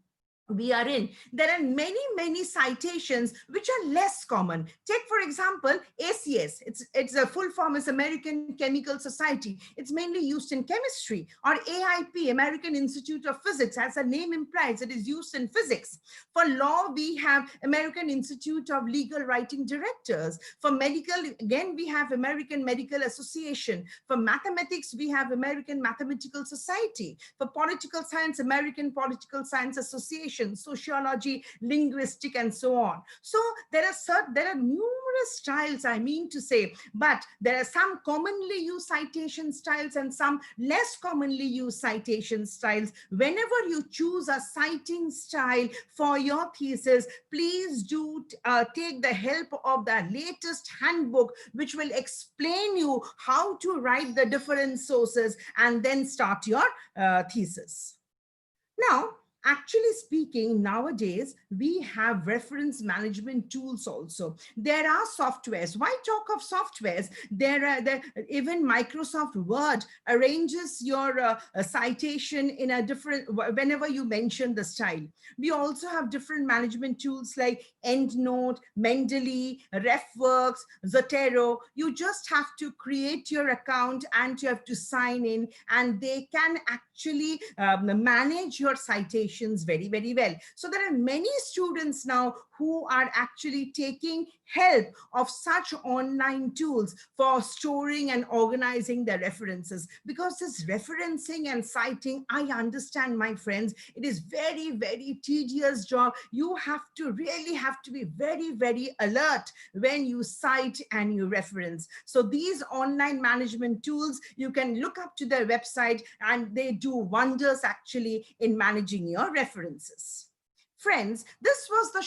we are in, there are many, many citations which are less common. Take, for example, ACS. It's a full form is American Chemical Society. It's mainly used in chemistry. Or AIP, American Institute of Physics, as the name implies, it is used in physics. For law, we have American Institute of Legal Writing Directors. For medical, again, we have American Medical Association. For mathematics, we have American Mathematical Society. For political science, American Political Science Association. Sociology, linguistic, and so on. So there are numerous styles, I mean to say, but there are some commonly used citation styles and some less commonly used citation styles. Whenever you choose a citing style for your thesis, please do take the help of the latest handbook, which will explain you how to write the different sources and then start your thesis. Now, actually speaking, nowadays, we have reference management tools also. There are softwares. Why talk of softwares? Even Microsoft Word arranges your citation in a different, whenever you mention the style. We also have different management tools like EndNote, Mendeley, RefWorks, Zotero. You just have to create your account and you have to sign in, and they can actually manage your citations very, very well. So there are many students now who are actually taking help of such online tools for storing and organizing their references, because this referencing and citing, I understand, my friends, it is very, very tedious job. You have to really be very, very alert when you cite and you reference. So these online management tools, you can look up to their website and they do wonders actually in managing your references. Friends, this was the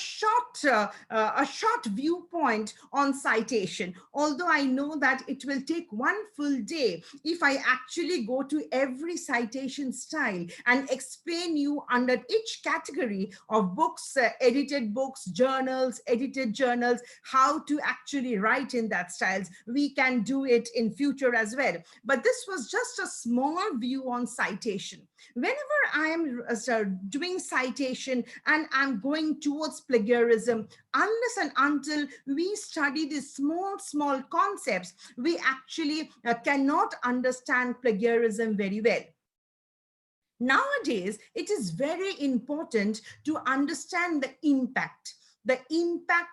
a short viewpoint on citation. Although I know that it will take one full day if I actually go to every citation style and explain you under each category of books, edited books, journals, edited journals, how to actually write in that styles. We can do it in future as well. But this was just a small view on citation. Whenever I am doing citation and I'm going towards plagiarism, unless and until we study these small concepts, we actually cannot understand plagiarism very well. Nowadays, it is very important to understand the impact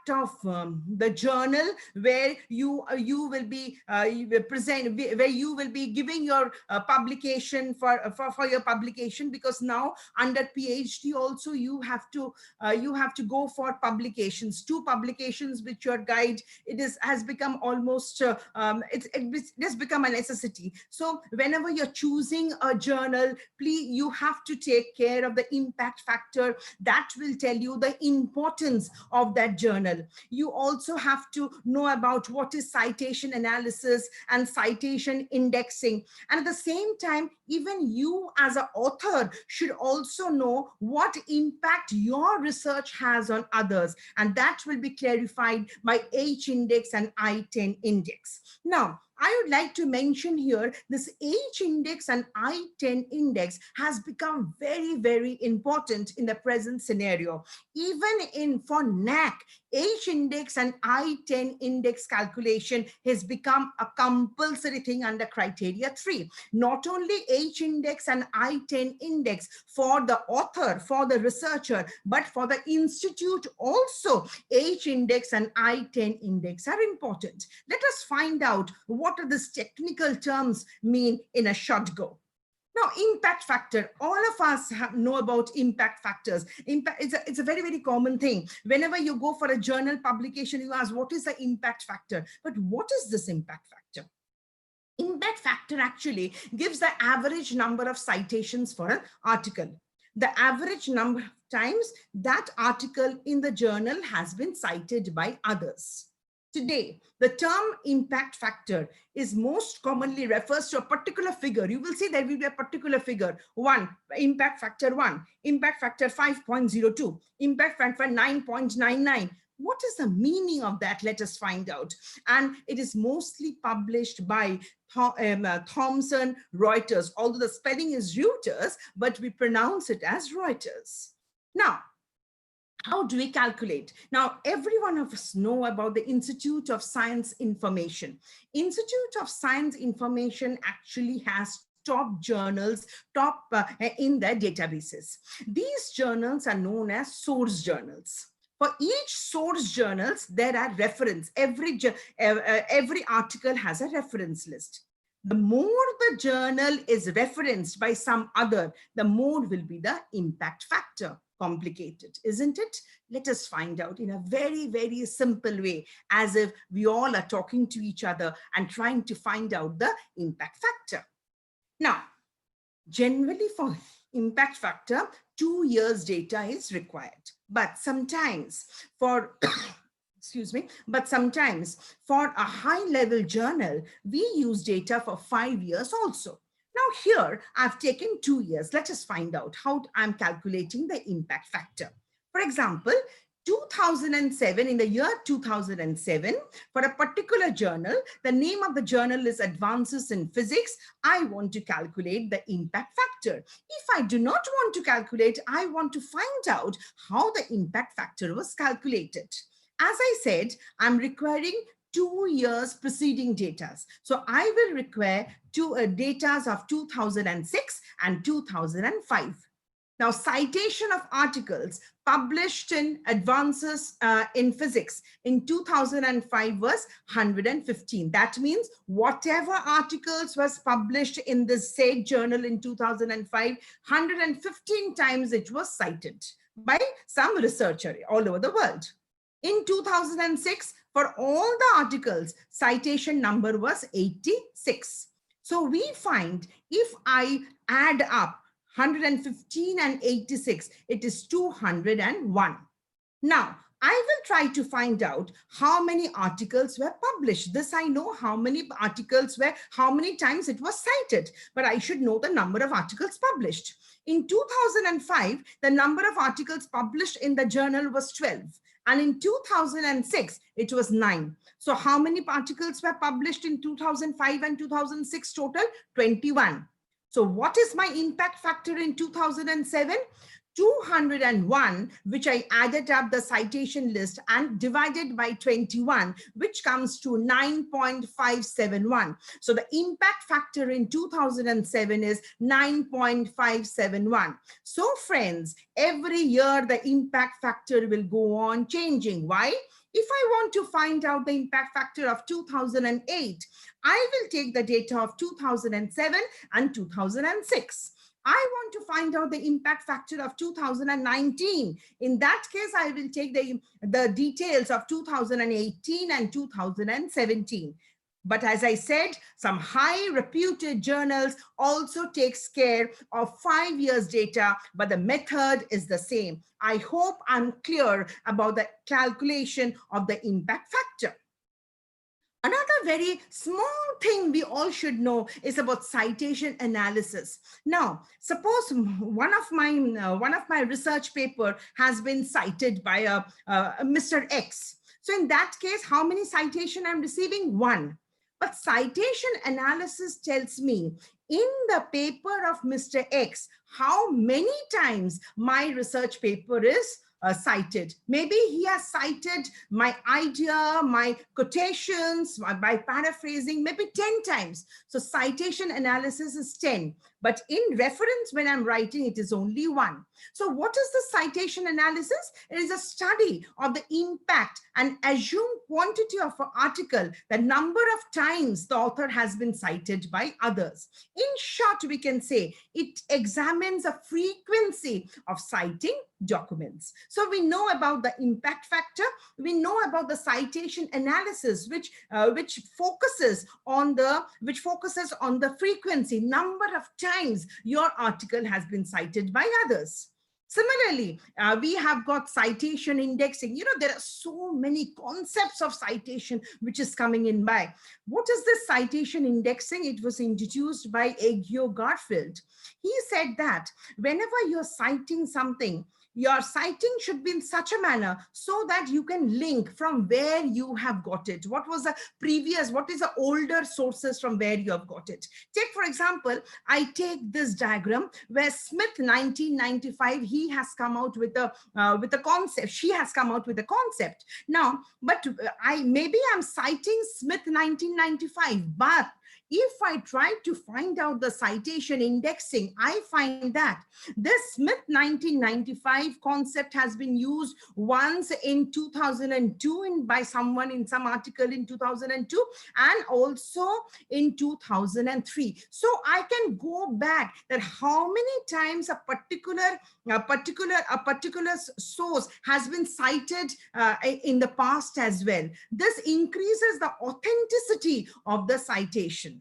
of the journal where you will be where you will be giving your publication for your publication, because now under PhD also you have to go for publications, 2 publications with your guide. Has become almost it has become a necessity. So whenever you're choosing a journal, please, you have to take care of the impact factor. That will tell you the importance of that journal. You also have to know about what is citation analysis and citation indexing. And at the same time, even you as an author should also know what impact your research has on others. And that will be clarified by H index and I-10 index. Now, I would like to mention here this H index and I-10 index has become very, very important in the present scenario. Even for NAC, H index and I-10 index calculation has become a compulsory thing under criteria 3. Not only H index and I-10 index for the author, for the researcher, but for the institute also, H index and I-10 index are important. Let us find out what are these technical terms mean in a short go. Now, impact factor, all of us know about impact factors. Impact, it's a very, very common thing. Whenever you go for a journal publication, you ask, what is the impact factor? But what is this impact factor? Impact factor actually gives the average number of citations for an article. The average number of times that article in the journal has been cited by others. Today, the term impact factor is most commonly refers to a particular figure. You will see there will be a particular figure. 1, impact factor 1, impact factor 5.02, impact factor 9.99. What is the meaning of that? Let us find out. And it is mostly published by Thomson Reuters, although the spelling is Reuters, but we pronounce it as Reuters. Now, how do we calculate? Now, every one of us know about the Institute of Science Information. Institute of Science Information actually has top journals, in their databases. These journals are known as source journals. For each source journals, there are reference. Every article has a reference list. The more the journal is referenced by some other, the more will be the impact factor. Complicated, isn't it? Let us find out in a very, very simple way, as if we all are talking to each other and trying to find out the impact factor. Now, generally for impact factor, 2 years data is required. But sometimes for, excuse me, but sometimes for a high level journal, we use data for 5 years also. Now here, I've taken 2 years. Let us find out how I'm calculating the impact factor. For example, 2007, in the year 2007, for a particular journal, the name of the journal is Advances in Physics. I want to calculate the impact factor. If I do not want to calculate, I want to find out how the impact factor was calculated. As I said, I'm requiring 2 years preceding data. So I will require data of 2006 and 2005. Now, citation of articles published in Advances in Physics in 2005 was 115. That means whatever articles was published in the said journal in 2005, 115 times it was cited by some researcher all over the world. In 2006, for all the articles, citation number was 86. So we find if I add up 115 and 86, it is 201. Now, I will try to find out how many articles were published. This I know how many articles were, how many times it was cited, but I should know the number of articles published. In 2005, the number of articles published in the journal was 12. And in 2006, it was 9. So how many articles were published in 2005 and 2006 total? 21. So what is my impact factor in 2007? 201, which I added up the citation list and divided by 21, which comes to 9.571. So the impact factor in 2007 is 9.571. So friends, every year the impact factor will go on changing. Why? If I want to find out the impact factor of 2008, I will take the data of 2007 and 2006. I want to find out the impact factor of 2019. In that case, I will take the details of 2018 and 2017. But as I said, some high reputed journals also takes care of 5 years data, but the method is the same. I hope I'm clear about the calculation of the impact factor. Another very small thing we all should know is about citation analysis. Now, suppose one of my research paper has been cited by Mr. X. So in that case, how many citation I'm receiving? 1. But citation analysis tells me in the paper of Mr. X, how many times my research paper is cited. Maybe he has cited my idea, my quotations, by paraphrasing, maybe 10 times. So citation analysis is 10. But in reference, when I'm writing, it is only 1. So what is the citation analysis? It is a study of the impact and assumed quantity of an article, the number of times the author has been cited by others. In short, we can say it examines a frequency of citing documents. So we know about the impact factor. We know about the citation analysis, which focuses on the frequency, number of times your article has been cited by others. Similarly, we have got citation indexing. You know, there are so many concepts of citation which is coming in by. What is this citation indexing? It was introduced by Agio Garfield. He said that whenever you're citing something, your citing should be in such a manner so that you can link from where you have got it. What is the older sources from where you have got it? Take, for example, I take this diagram where Smith 1995, he has come out with a concept. She has come out with a concept. Now, but maybe I'm citing Smith 1995, but if I try to find out the citation indexing, I find that this Smith 1995 concept has been used once in 2002 by someone in some article in 2002 and also in 2003. So I can go back that how many times a particular source has been cited in the past as well. This increases the authenticity of the citation.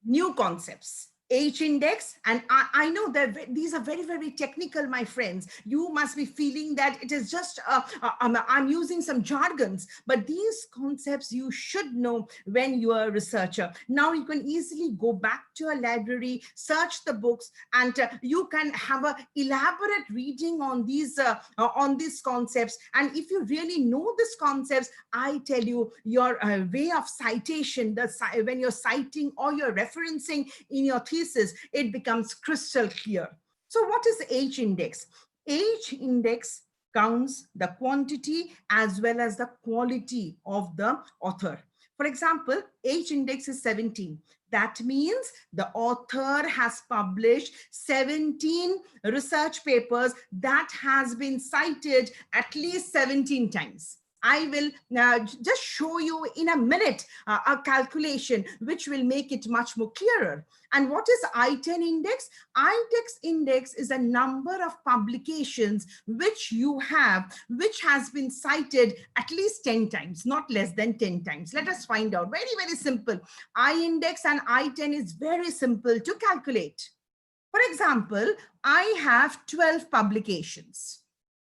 New concepts, H index, and I know that these are very, very technical, my friends. You must be feeling that it is just, I'm using some jargons, but these concepts you should know when you are a researcher. Now you can easily go back to a library, search the books, and you can have an elaborate reading on these concepts. And if you really know these concepts, I tell you, your way of citation, when you're citing or you're referencing in your thesis, it becomes crystal clear. So what is H index? H index counts the quantity as well as the quality of the author. For example, H index is 17. That means the author has published 17 research papers that has been cited at least 17 times. I will just show you in a minute a calculation which will make it much more clearer. And what is I-10 index? I-10 index is a number of publications which you have, which has been cited at least 10 times, not less than 10 times. Let us find out. Very, very simple. I-index and I-10 is very simple to calculate. For example, I have 12 publications.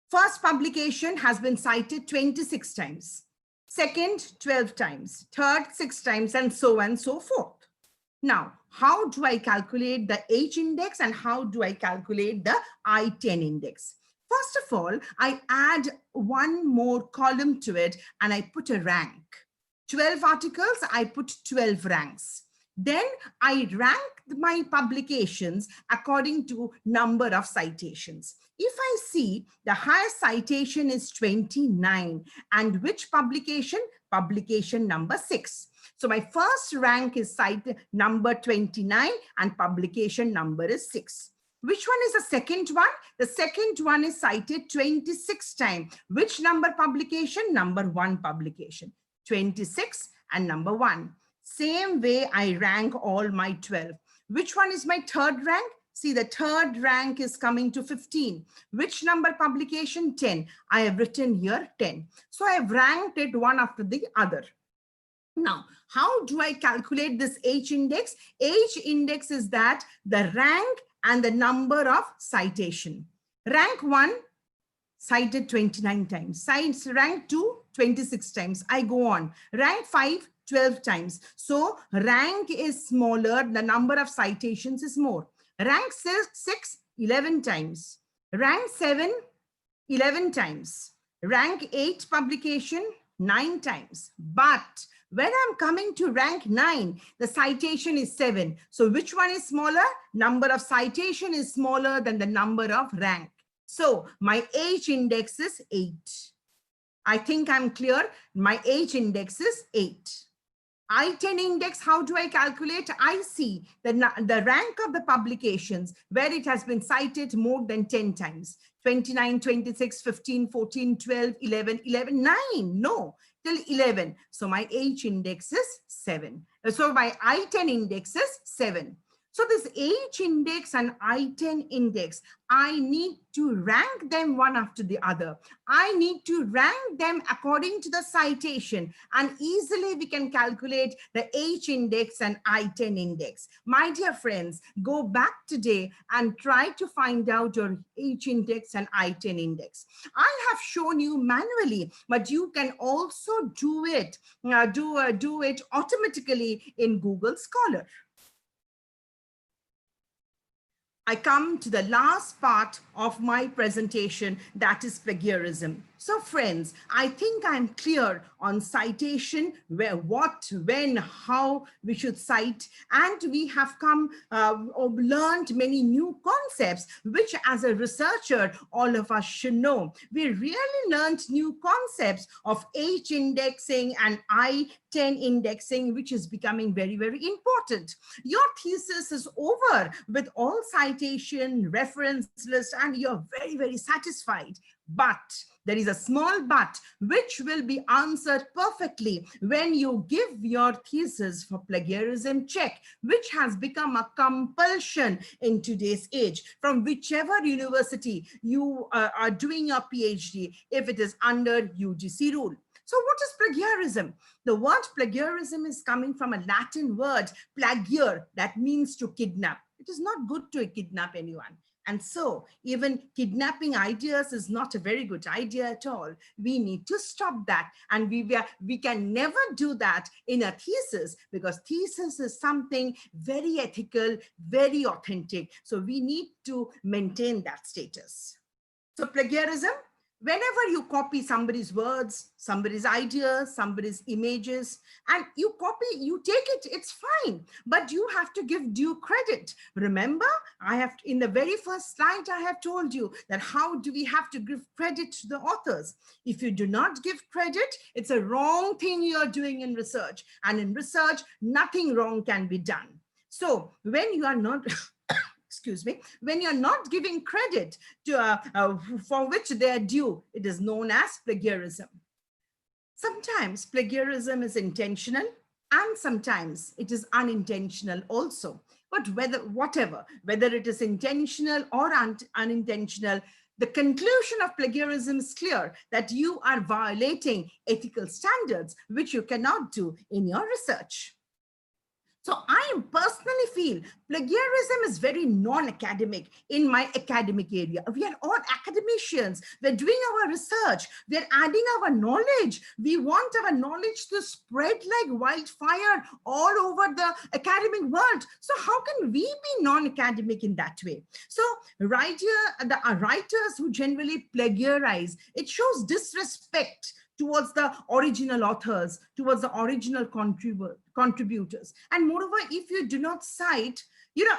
First publication has been cited 26 times. Second, 12 times. Third, 6 times, and so on and so forth. Now, how do I calculate the H index and how do I calculate the I-10 index? First of all, I add one more column to it and I put a rank. 12 articles, I put 12 ranks. Then I rank my publications according to number of citations. If I see the highest citation is 29 and which publication? Publication number 6. So my first rank is cite number 29 and publication number is 6. Which one is the second one? The second one is cited 26 times. Which number publication? Number 1 publication. 26 and number 1. Same way I rank all my 12. Which one is my third rank? See, the third rank is coming to 15. Which number publication? 10. I have written here 10. So I have ranked it one after the other. Now, how do I calculate this H index? H index is that the rank and the number of citation. Rank 1, cited 29 times. Rank 2, 26 times. I go on. Rank 5, 12 times. So rank is smaller, the number of citations is more. Rank 6, 11 times. Rank 7, 11 times. Rank 8 publication, 9 times. But When I'm coming to rank 9, the citation is 7. So which one is smaller? Number of citation is smaller than the number of rank. So my H index is 8. I think I'm clear. My H index is 8. I-10 index, how do I calculate? I see the rank of the publications where it has been cited more than 10 times. 29, 26, 15, 14, 12, 11, 11, 9. No, till 11. So my H index is 7. So my I-10 index is 7. So this H index and I-10 index, I need to rank them one after the other. I need to rank them according to the citation, and easily we can calculate the H index and I-10 index. My dear friends, go back today and try to find out your H index and I-10 index. I have shown you manually, but you can also do it, do it automatically in Google Scholar. I come to the last part of my presentation, that is plagiarism. So friends, I think I'm clear on citation, where, what, when, how we should cite, and we have come or learned many new concepts, which as a researcher, all of us should know. We really learned new concepts of H indexing and I-10 indexing, which is becoming very, very important. Your thesis is over with all citation, reference list, and you're very, very satisfied. But there is a small but which will be answered perfectly when you give your thesis for plagiarism check, which has become a compulsion in today's age from whichever university you are doing your PhD, if it is under UGC rule. So what is plagiarism? The word plagiarism is coming from a Latin word, plagiar, that means to kidnap. It is not good to kidnap anyone. And so even kidnapping ideas is not a very good idea at all. We need to stop that. And we can never do that in a thesis, because thesis is something very ethical, very authentic. So we need to maintain that status. So plagiarism, whenever you copy somebody's words, somebody's ideas, somebody's images, and you copy, you take it, it's fine, but you have to give due credit. Remember, in the very first slide, I have told you that how do we have to give credit to the authors? If you do not give credit, it's a wrong thing you're doing in research. And in research, nothing wrong can be done. So when you are not excuse me, when you're not giving credit to, for which they are due, it is known as plagiarism. Sometimes plagiarism is intentional and sometimes it is unintentional also. But whether it is intentional or unintentional, the conclusion of plagiarism is clear, that you are violating ethical standards, which you cannot do in your research. So I personally feel plagiarism is very non-academic in my academic area. We are all academicians. We're doing our research. We're adding our knowledge. We want our knowledge to spread like wildfire all over the academic world. So how can we be non-academic in that way? So the writers who generally plagiarize, it shows disrespect towards the original authors, towards the original contributors. And moreover, if you do not cite,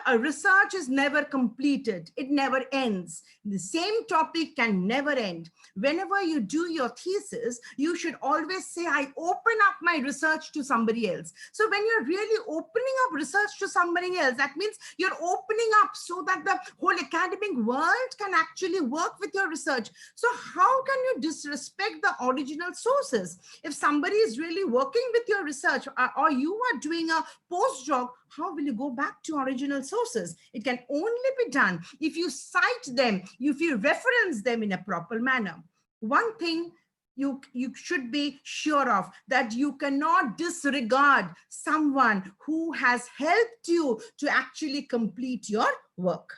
a research is never completed. It never ends. The same topic can never end. Whenever you do your thesis, you should always say, I open up my research to somebody else. So when you're really opening up research to somebody else, that means you're opening up so that the whole academic world can actually work with your research. So how can you disrespect the original sources? If somebody is really working with your research, or you are doing a postdoc, how will you go back to original sources? It can only be done if you cite them, if you reference them in a proper manner. One thing you should be sure of, that you cannot disregard someone who has helped you to actually complete your work.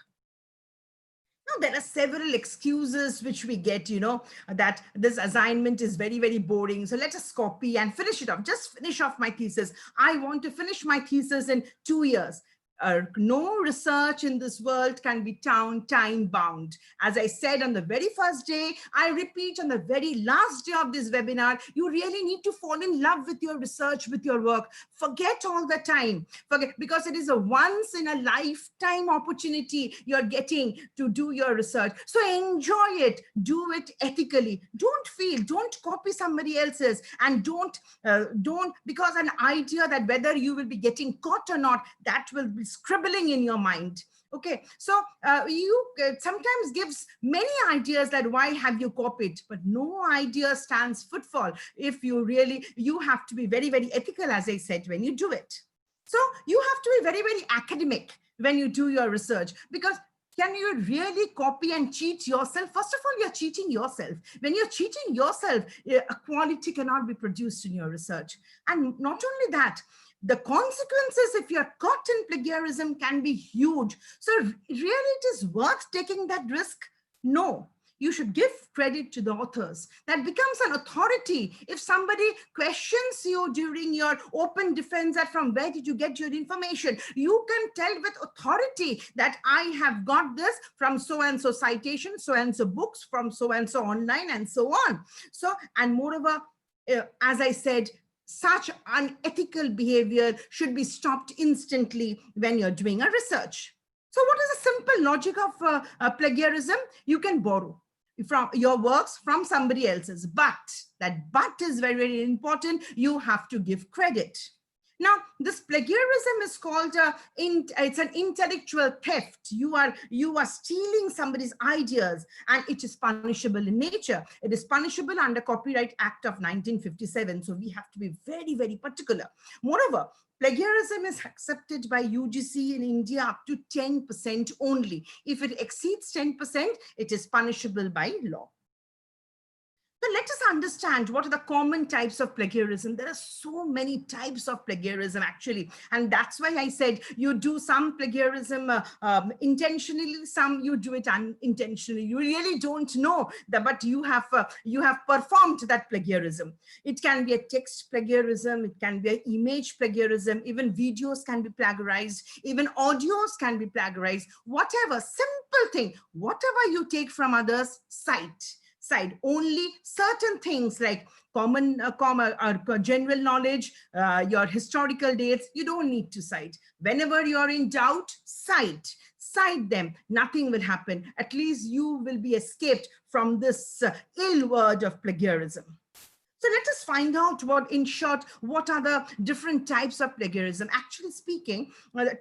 Now, there are several excuses which we get, that this assignment is very, very boring. So let us copy and finish it off. Just finish off my thesis. I want to finish my thesis in 2 years. no research in this world can be time bound. As I said on the very first day, I repeat on the very last day of this webinar, you really need to fall in love with your research, with your work. Forget all the time, forget, because it is a once in a lifetime opportunity you're getting to do your research. So enjoy it, do it ethically. Don't copy somebody else's, and don't, because an idea that whether you will be getting caught or not, that will be scribbling in your mind. Okay, so you sometimes gives many ideas that why have you copied, but no idea stands footfall. If you really, you have to be very, very ethical, as I said, when you do it. So you have to be very, very academic when you do your research, because can you really copy and cheat yourself? First of all, you're cheating yourself. When you're cheating yourself, a quality cannot be produced in your research. And not only that, the consequences if you're caught in plagiarism can be huge. So really it is worth taking that risk? No. You should give credit to the authors. That becomes an authority. If somebody questions you during your open defense that from where did you get your information, you can tell with authority that I have got this from so-and-so citation, so-and-so books, from so-and-so online, and so on. So, and moreover, as I said, such unethical behavior should be stopped instantly when you're doing a research. So what is the simple logic of plagiarism? You can borrow from your works from somebody else's, but that but is very, very important. You have to give credit. Now, this plagiarism is called, it's an intellectual theft. You are stealing somebody's ideas, and it is punishable in nature. It is punishable under Copyright Act of 1957. So we have to be very, very particular. Moreover, plagiarism is accepted by UGC in India up to 10% only. If it exceeds 10%, it is punishable by law. So let us understand what are the common types of plagiarism. There are so many types of plagiarism actually. And that's why I said you do some plagiarism intentionally, some you do it unintentionally. You really don't know that, but you have performed that plagiarism. It can be a text plagiarism, it can be an image plagiarism, even videos can be plagiarized, even audios can be plagiarized, whatever, simple thing, whatever you take from others, cite. Only certain things like common general knowledge, your historical dates, you don't need to cite. Whenever you're in doubt, cite them. Nothing will happen. At least you will be escaped from this ill word of plagiarism. So let us find out in short, what are the different types of plagiarism. Actually speaking, 10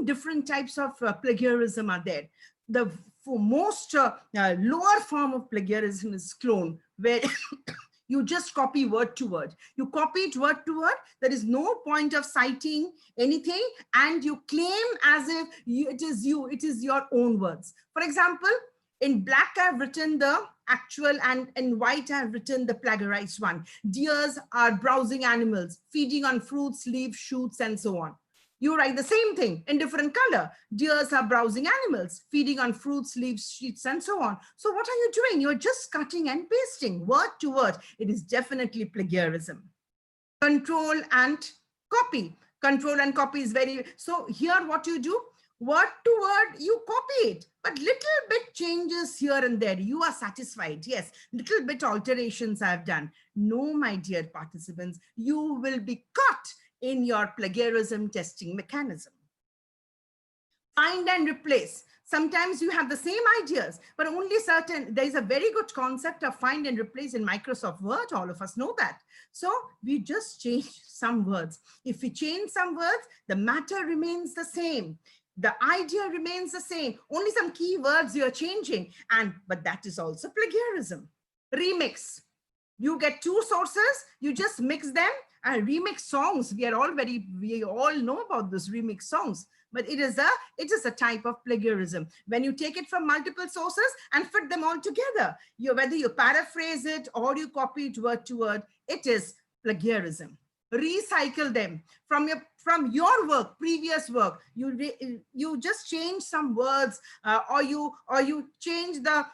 different types of plagiarism are there. The most lower form of plagiarism is clone, where you just copy word to word. You copy it word to word. There is no point of citing anything, and you claim as if it is your own words. For example, in black, I've written the actual, and in white, I've written the plagiarized one. Deers are browsing animals, feeding on fruits, leaves, shoots, and so on. You write the same thing in different color. Deers are browsing animals, feeding on fruits, leaves, shoots, and so on. So what are you doing? You're just cutting and pasting word to word. It is definitely plagiarism. Control and copy. Control and copy is very, so here what you do, word to word, you copy it, but little bit changes here and there. You are satisfied. Yes, little bit alterations I've done. No, my dear participants, you will be caught in your plagiarism testing mechanism. Find and replace. Sometimes you have the same ideas, but only certain, there is a very good concept of find and replace in Microsoft Word. All of us know that. So we just change some words. If we change some words, the matter remains the same. The idea remains the same. Only some key words you're changing. But that is also plagiarism. Remix. You get two sources, you just mix them. And remix songs, we all know about this remix songs, but it is a type of plagiarism. When you take it from multiple sources and fit them all together, whether you paraphrase it or you copy it word to word, it is plagiarism. recycle them from your work, previous work. You just change some words, or you change the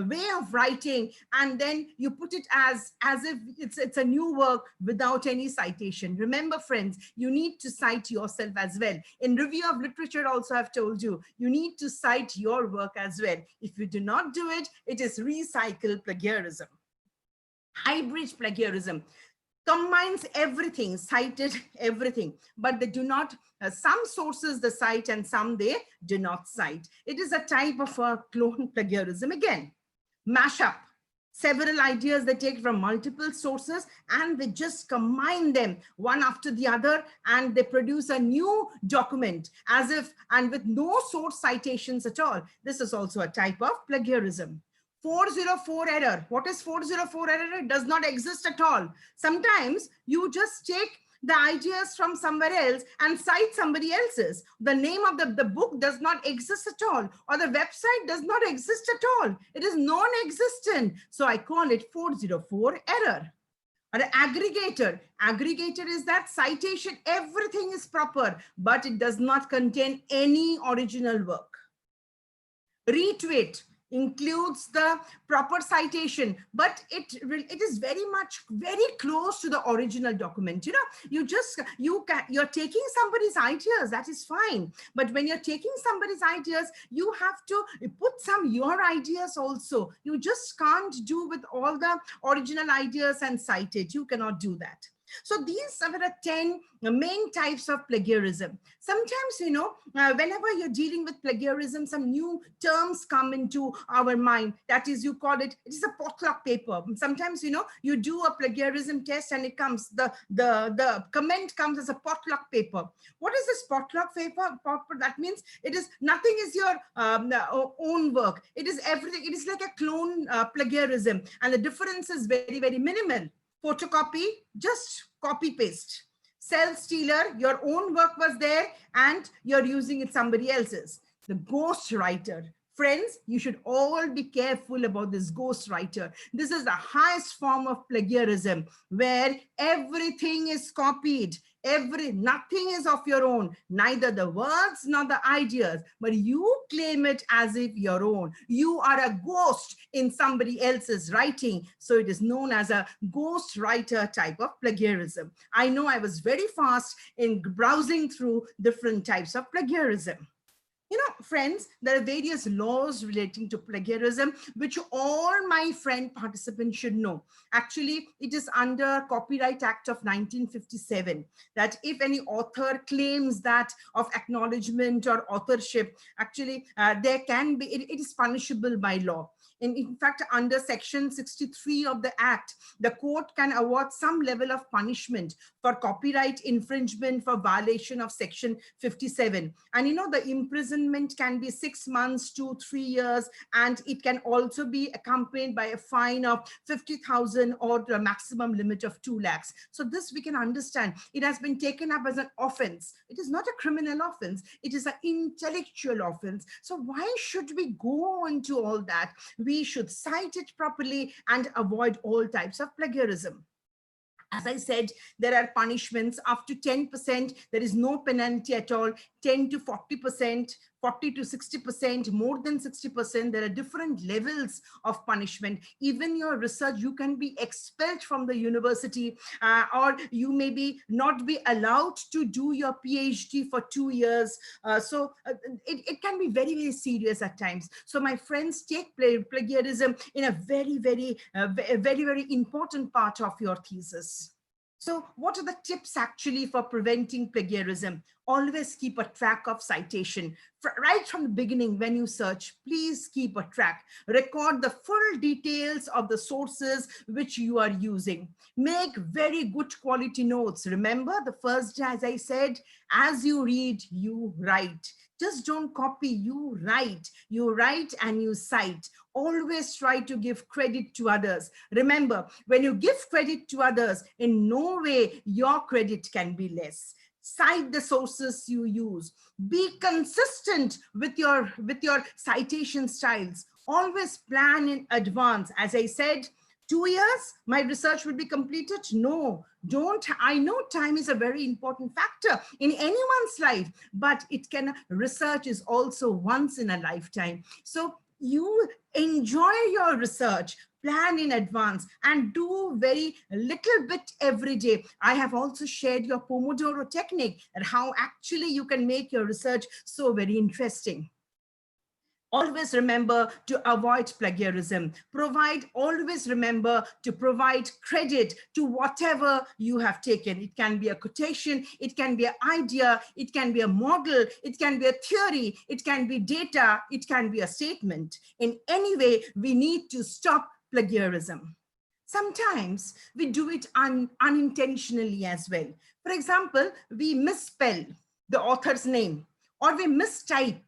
way of writing, and then you put it as if it's a new work without any citation. Remember, friends, you need to cite yourself as well. In review of literature also, I've told you, you need to cite your work as well. If you do not do it, it is recycled plagiarism. Hybrid plagiarism combines everything, cited everything, but they do not, some sources they cite and some they do not cite. It is a type of clone plagiarism. Again, mashup. Several ideas they take from multiple sources and they just combine them one after the other, and they produce a new document as if, and with no source citations at all. This is also a type of plagiarism. 404 error. What is 404 error? It does not exist at all. Sometimes you just take the ideas from somewhere else and cite somebody else's. The name of the book does not exist at all, or the website does not exist at all. It is non-existent. So I call it 404 error. Or an aggregator. Aggregator is that citation, everything is proper, but it does not contain any original work. Retweet includes the proper citation, but it is very close to the original document. You know, you're taking somebody's ideas, that is fine, but when you're taking somebody's ideas, you have to put some your ideas also. You just can't do with all the original ideas and cite it. You cannot do that. So these are the 10 main types of plagiarism. Sometimes, you know, whenever you're dealing with plagiarism, some new terms come into our mind. That is, you call it is a potluck paper. Sometimes, you know, you do a plagiarism test and it comes, the comment comes as a potluck paper. What is this potluck paper? That means it is, nothing is your own work. It is everything. It is like a clone plagiarism. And the difference is very, very minimal. Photocopy, just copy paste. Self-stealer, your own work was there and you're using it somebody else's. The ghostwriter. Friends, you should all be careful about this ghostwriter. This is the highest form of plagiarism where everything is copied. Nothing is of your own, neither the words nor the ideas, but you claim it as if your own. You are a ghost in somebody else's writing. So it is known as a ghostwriter type of plagiarism. I know I was very fast in browsing through different types of plagiarism. You know, friends, there are various laws relating to plagiarism, which all my friend participants should know. Actually, it is under Copyright Act of 1957 that if any author claims that of acknowledgement or authorship, actually, there can be, it is punishable by law. In fact, under Section 63 of the Act, the court can award some level of punishment for copyright infringement for violation of Section 57. And you know, the imprisonment can be 6 months to 3 years, and it can also be accompanied by a fine of 50,000 or the maximum limit of 2 lakhs. So this we can understand. It has been taken up as an offense. It is not a criminal offense. It is an intellectual offense. So why should we go into all that? We should cite it properly and avoid all types of plagiarism. As I said, there are punishments up to 10%. There is no penalty at all. 10 to 40%, 40 to 60%, more than 60%. There are different levels of punishment. Even your research, you can be expelled from the university, or you may be not be allowed to do your PhD for 2 years. So it can be very, very serious at times. So my friends, take plagiarism in a very, very important part of your thesis. So what are the tips actually for preventing plagiarism? Always keep a track of citation. Right from the beginning, when you search, please keep a track. Record the full details of the sources which you are using. Make very good quality notes. Remember the first, as I said, as you read, you write. Just don't copy, you write. You write and you cite. Always try to give credit to others. Remember, when you give credit to others, in no way your credit can be less. Cite the sources you use. Be consistent with your citation styles. Always plan in advance. As I said, 2 years, my research will be completed? No, don't. I know time is a very important factor in anyone's life, but research is also once in a lifetime. So you enjoy your research, plan in advance, and do very little bit every day. I have also shared your Pomodoro technique and how actually you can make your research so very interesting. Always remember to avoid plagiarism. Always remember to provide credit to whatever you have taken. It can be a quotation, it can be an idea, it can be a model, it can be a theory, it can be data, it can be a statement. In any way, we need to stop plagiarism. Sometimes we do it unintentionally as well. For example, we misspell the author's name, or we mistype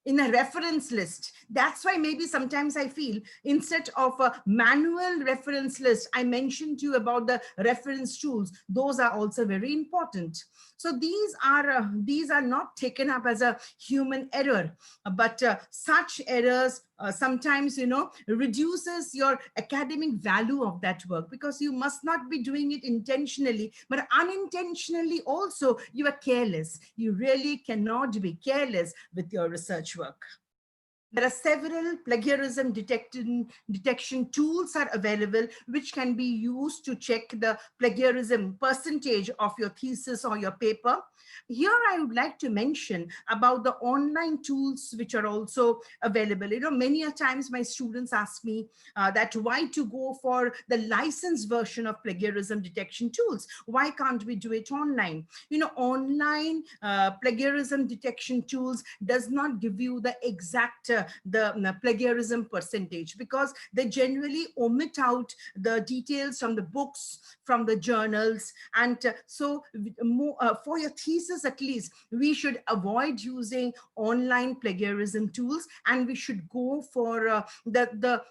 in a reference list. That's why maybe sometimes I feel instead of a manual reference list, I mentioned to you about the reference tools. Those are also very important. So these are not taken up as a human error, but such errors sometimes, reduces your academic value of that work, because you must not be doing it intentionally, but unintentionally also you are careless. You really cannot be careless with your research work. There are several plagiarism detection tools are available, which can be used to check the plagiarism percentage of your thesis or your paper. Here, I would like to mention about the online tools which are also available. Many a times my students ask me that why to go for the licensed version of plagiarism detection tools? Why can't we do it online? Online plagiarism detection tools does not give you the exact the plagiarism percentage, because they generally omit out the details from the books, from the journals. And so for your thesis, at least, we should avoid using online plagiarism tools, and we should go for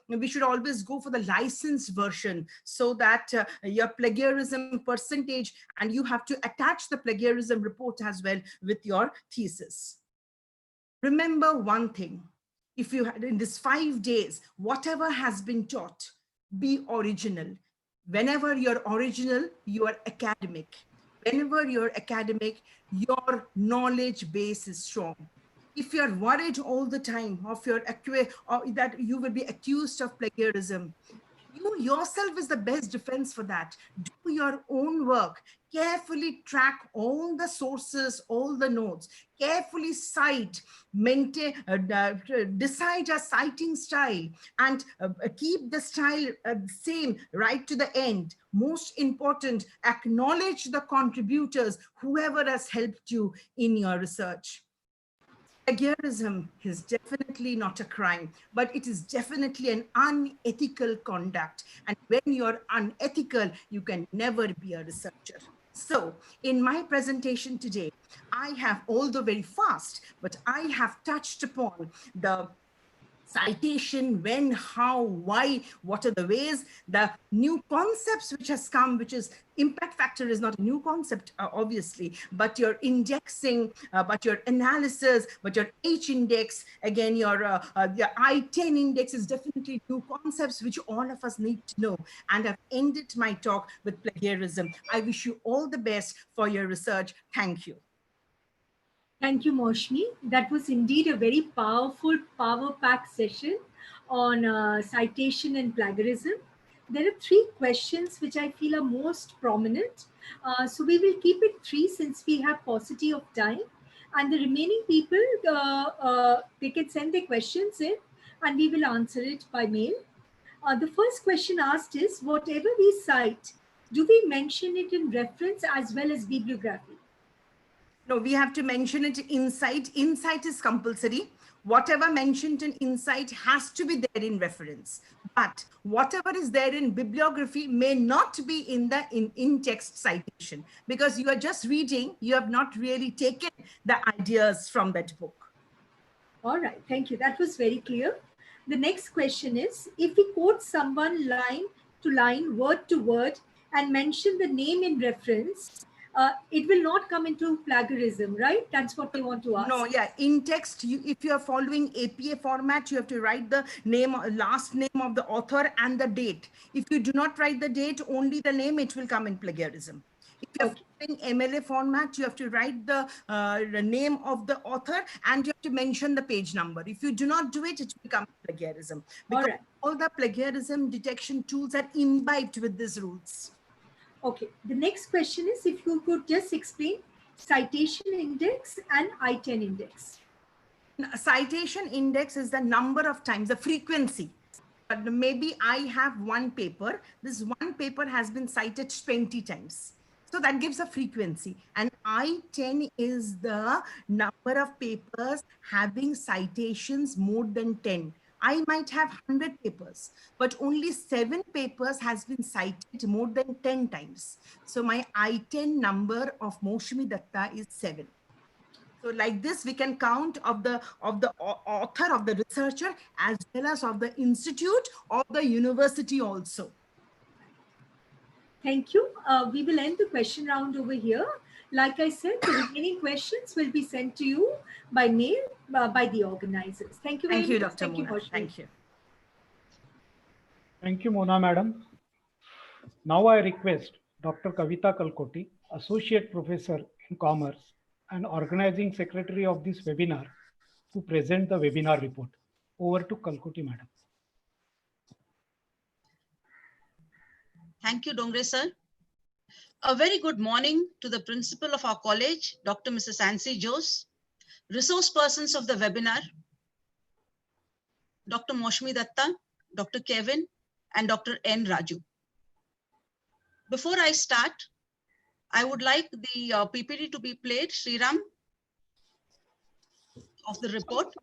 we should always go for the licensed version, so that your plagiarism percentage, and you have to attach the plagiarism report as well with your thesis. Remember one thing: if you had in this 5 days, whatever has been taught, be original. Whenever you're original, you are academic. Whenever you're academic, your knowledge base is strong. If you're worried all the time of that you will be accused of plagiarism, you yourself is the best defense for that. Do your own work. Carefully track all the sources, all the notes. Carefully cite, maintain, decide a citing style, and keep the style same right to the end. Most important, acknowledge the contributors, whoever has helped you in your research. Plagiarism is definitely not a crime, but it is definitely an unethical conduct. And when you're unethical, you can never be a researcher. So in my presentation today, I have, although very fast, but I have touched upon the citation, when, how, why, what are the ways, the new concepts which has come, which is impact factor is not a new concept, obviously, but your indexing, but your analysis, but your H index, again, your I-10 index is definitely new concepts which all of us need to know. And I've ended my talk with plagiarism. I wish you all the best for your research. Thank you. Thank you, Moshmi. That was indeed a very powerful, power-packed session on citation and plagiarism. There are 3 questions which I feel are most prominent. So we will keep it 3 since we have paucity of time. And the remaining people, they can send their questions in and we will answer it by mail. The first question asked is, whatever we cite, do we mention it in reference as well as bibliography? No, we have to mention it in cite. In cite is compulsory. Whatever mentioned in insight has to be there in reference. But whatever is there in bibliography may not be in the in-text citation, because you are just reading, you have not really taken the ideas from that book. All right, thank you. That was very clear. The next question is, if we quote someone line to line, word to word, and mention the name in reference, it will not come into plagiarism, right? That's what they want to ask. No, yeah, in text, if you are following APA format, you have to write the name, last name of the author and the date. If you do not write the date, only the name, it will come in plagiarism. If you're Okay. following MLA format, you have to write the name of the author and you have to mention the page number. If you do not do it, it will come plagiarism. All Because right. all the plagiarism detection tools are imbibed with these rules. Okay. The next question is if you could just explain citation index and I-10 index. Citation index is the number of times, the frequency. But maybe I have one paper. This one paper has been cited 20 times. So that gives a frequency. And I-10 is the number of papers having citations more than 10. I might have 100 papers, but only 7 papers has been cited more than 10 times. So my I-10 number of Moshmi Datta is 7. So like this, we can count of the author, of the researcher, as well as of the institute or the university also. Thank you. We will end the question round over here. Like I said, the remaining questions will be sent to you by mail by the organizers. Thank you very Thank you, much. Dr. Thank you, Mona. Moshmi. Thank you. Thank you, Mona madam. Now I request Dr. Kavita Kalkoti, Associate Professor in Commerce and Organizing Secretary of this webinar, to present the webinar report. Over to Kalkoti madam. Thank you, Dongre sir. A very good morning to the principal of our college, Dr. Mrs. Ansi Jose, resource persons of the webinar, Dr. Moshmi Datta, Dr. Kevin, and Dr. N. Raju. Before I start, I would like the PPT to be played, Sriram, of the report.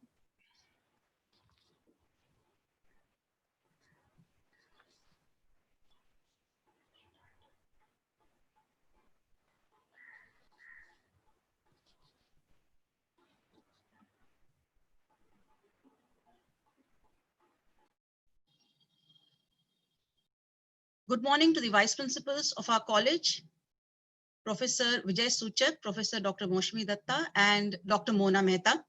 Good morning to the vice principals of our college, Professor Vijay Suchak, Professor Dr. Moshmi Datta, and Dr. Mona Mehta.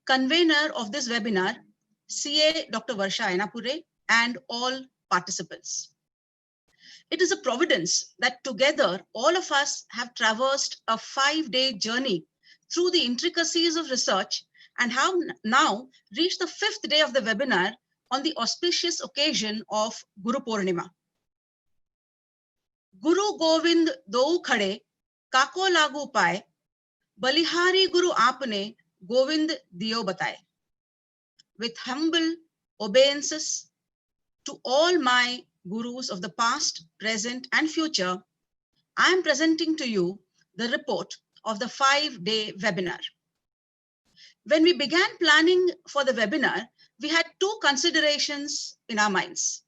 Convener of this webinar, CA Dr. Varsha Ainapure, and all participants. It is a providence that together all of us have traversed a 5-day journey through the intricacies of research and have now reached the 5th day of the webinar on the auspicious occasion of Guru Purnima. Guru Govind dou khade, kako lagu paye, balihari Guru aapne Govind diyo bataye. With humble obeisances to all my gurus of the past, present, and future, I am presenting to you the report of the 5-day webinar. When we began planning for the webinar, we had 2 considerations in our minds.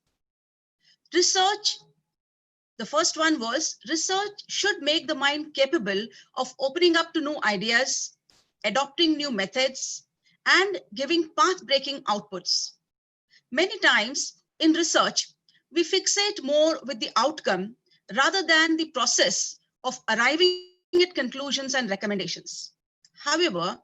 Research, the first one was research should make the mind capable of opening up to new ideas, adopting new methods, and giving path-breaking outputs. Many times in research, we fixate more with the outcome rather than the process of arriving at conclusions and recommendations. However,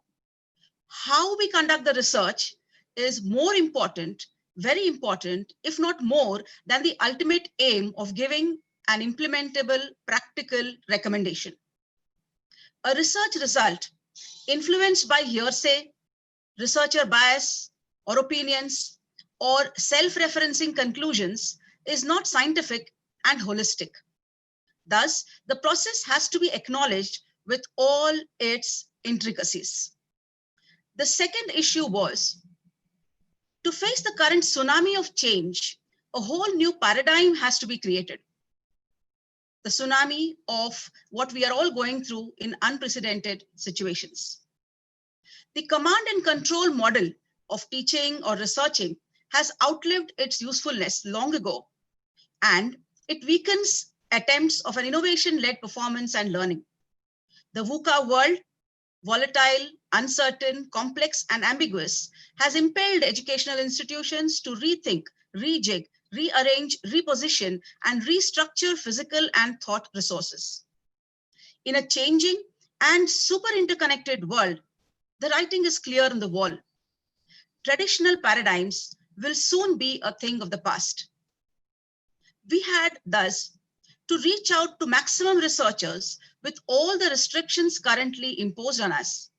how we conduct the research is more important, very important, if not more, than the ultimate aim of giving an implementable, practical recommendation. A research result influenced by hearsay, researcher bias, or opinions, or self-referencing conclusions is not scientific and holistic. Thus, the process has to be acknowledged with all its intricacies. The second issue was to face the current tsunami of change, a whole new paradigm has to be created. The tsunami of what we are all going through in unprecedented situations. The command and control model of teaching or researching has outlived its usefulness long ago, and it weakens attempts of an innovation-led performance and learning. The VUCA world, volatile, uncertain, complex, and ambiguous, has impelled educational institutions to rethink, rejig, rearrange, reposition, and restructure physical and thought resources. In a changing and super interconnected world, the writing is clear on the wall. Traditional paradigms will soon be a thing of the past. We had thus to reach out to maximum researchers with all the restrictions currently imposed on us.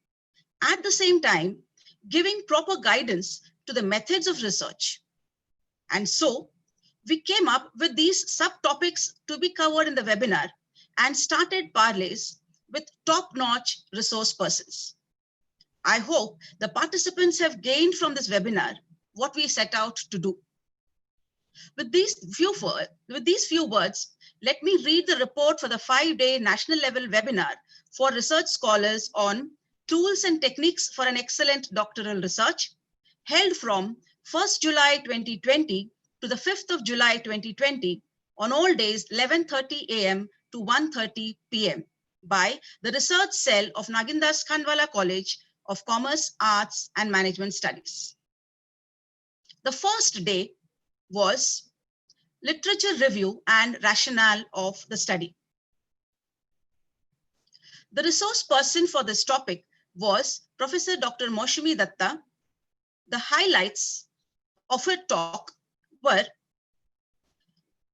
At the same time, giving proper guidance to the methods of research. And so, we came up with these subtopics to be covered in the webinar and started parlays with top-notch resource persons. I hope the participants have gained from this webinar what we set out to do. With these few words, let me read the report for the 5-day national level webinar for research scholars on tools and techniques for an excellent doctoral research, held from 1st July 2020 to the 5th of July 2020 on all days 11:30 a.m. to 1:30 p.m. by the Research Cell of Nagindas Khandwala College of Commerce, Arts and Management Studies. The first day was literature review and rationale of the study. The resource person for this topic was Professor Dr. Moushami Datta. The highlights of her talk were: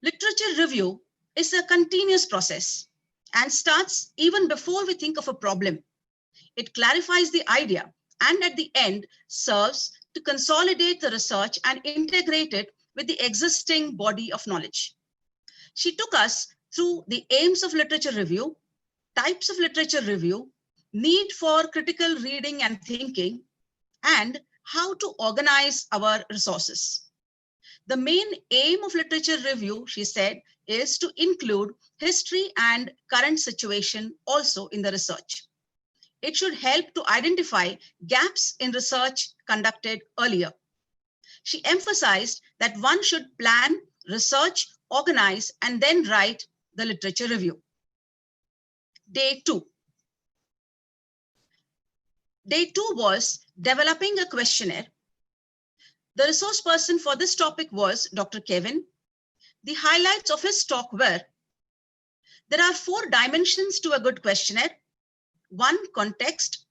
literature review is a continuous process and starts even before we think of a problem. It clarifies the idea and at the end serves to consolidate the research and integrate it with the existing body of knowledge. She took us through the aims of literature review, types of literature review, need for critical reading and thinking, and how to organize our resources. The main aim of literature review, she said, is to include history and current situation also in the research. It should help to identify gaps in research conducted earlier. She emphasized that one should plan, research, organize, and then write the literature review. Day 2. Day 2 was developing a questionnaire. The resource person for this topic was Dr. Kevin. The highlights of his talk were: there are 4 dimensions to a good questionnaire: 1, context;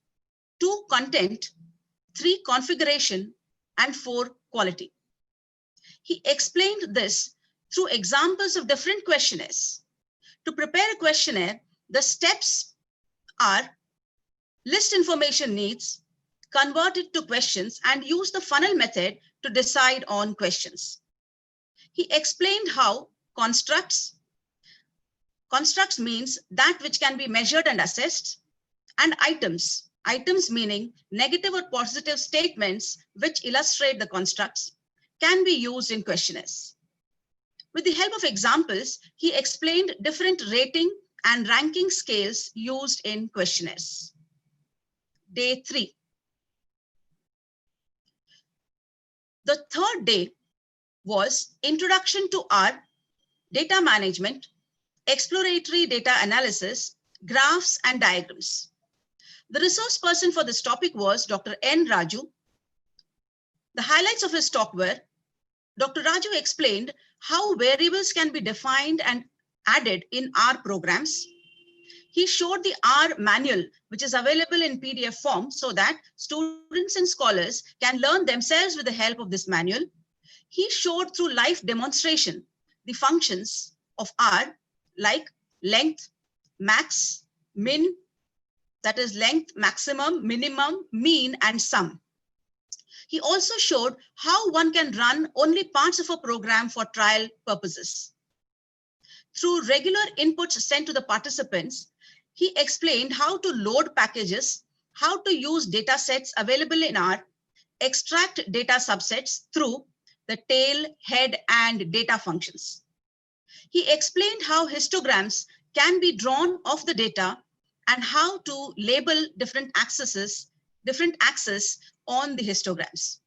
2, content; 3, configuration; and 4, quality. He explained this through examples of different questionnaires. To prepare a questionnaire, the steps are: list information needs, convert it to questions, and use the funnel method to decide on questions. He explained how constructs means that which can be measured and assessed, and items meaning negative or positive statements which illustrate the constructs, can be used in questionnaires. With the help of examples, he explained different rating and ranking scales used in questionnaires. Day 3. The third day was Introduction to R, Data Management, Exploratory Data Analysis, Graphs and Diagrams. The resource person for this topic was Dr. N. Raju. The highlights of his talk were: Dr. Raju explained how variables can be defined and added in R programs. He showed the R manual, which is available in PDF form, so that students and scholars can learn themselves with the help of this manual. He showed through live demonstration the functions of R, like length, max, min, that is length, maximum, minimum, mean, and sum. He also showed how one can run only parts of a program for trial purposes. Through regular inputs sent to the participants, he explained how to load packages, how to use data sets available in R, extract data subsets through the tail, head, and data functions. He explained how histograms can be drawn of the data and how to label different axes on the histograms.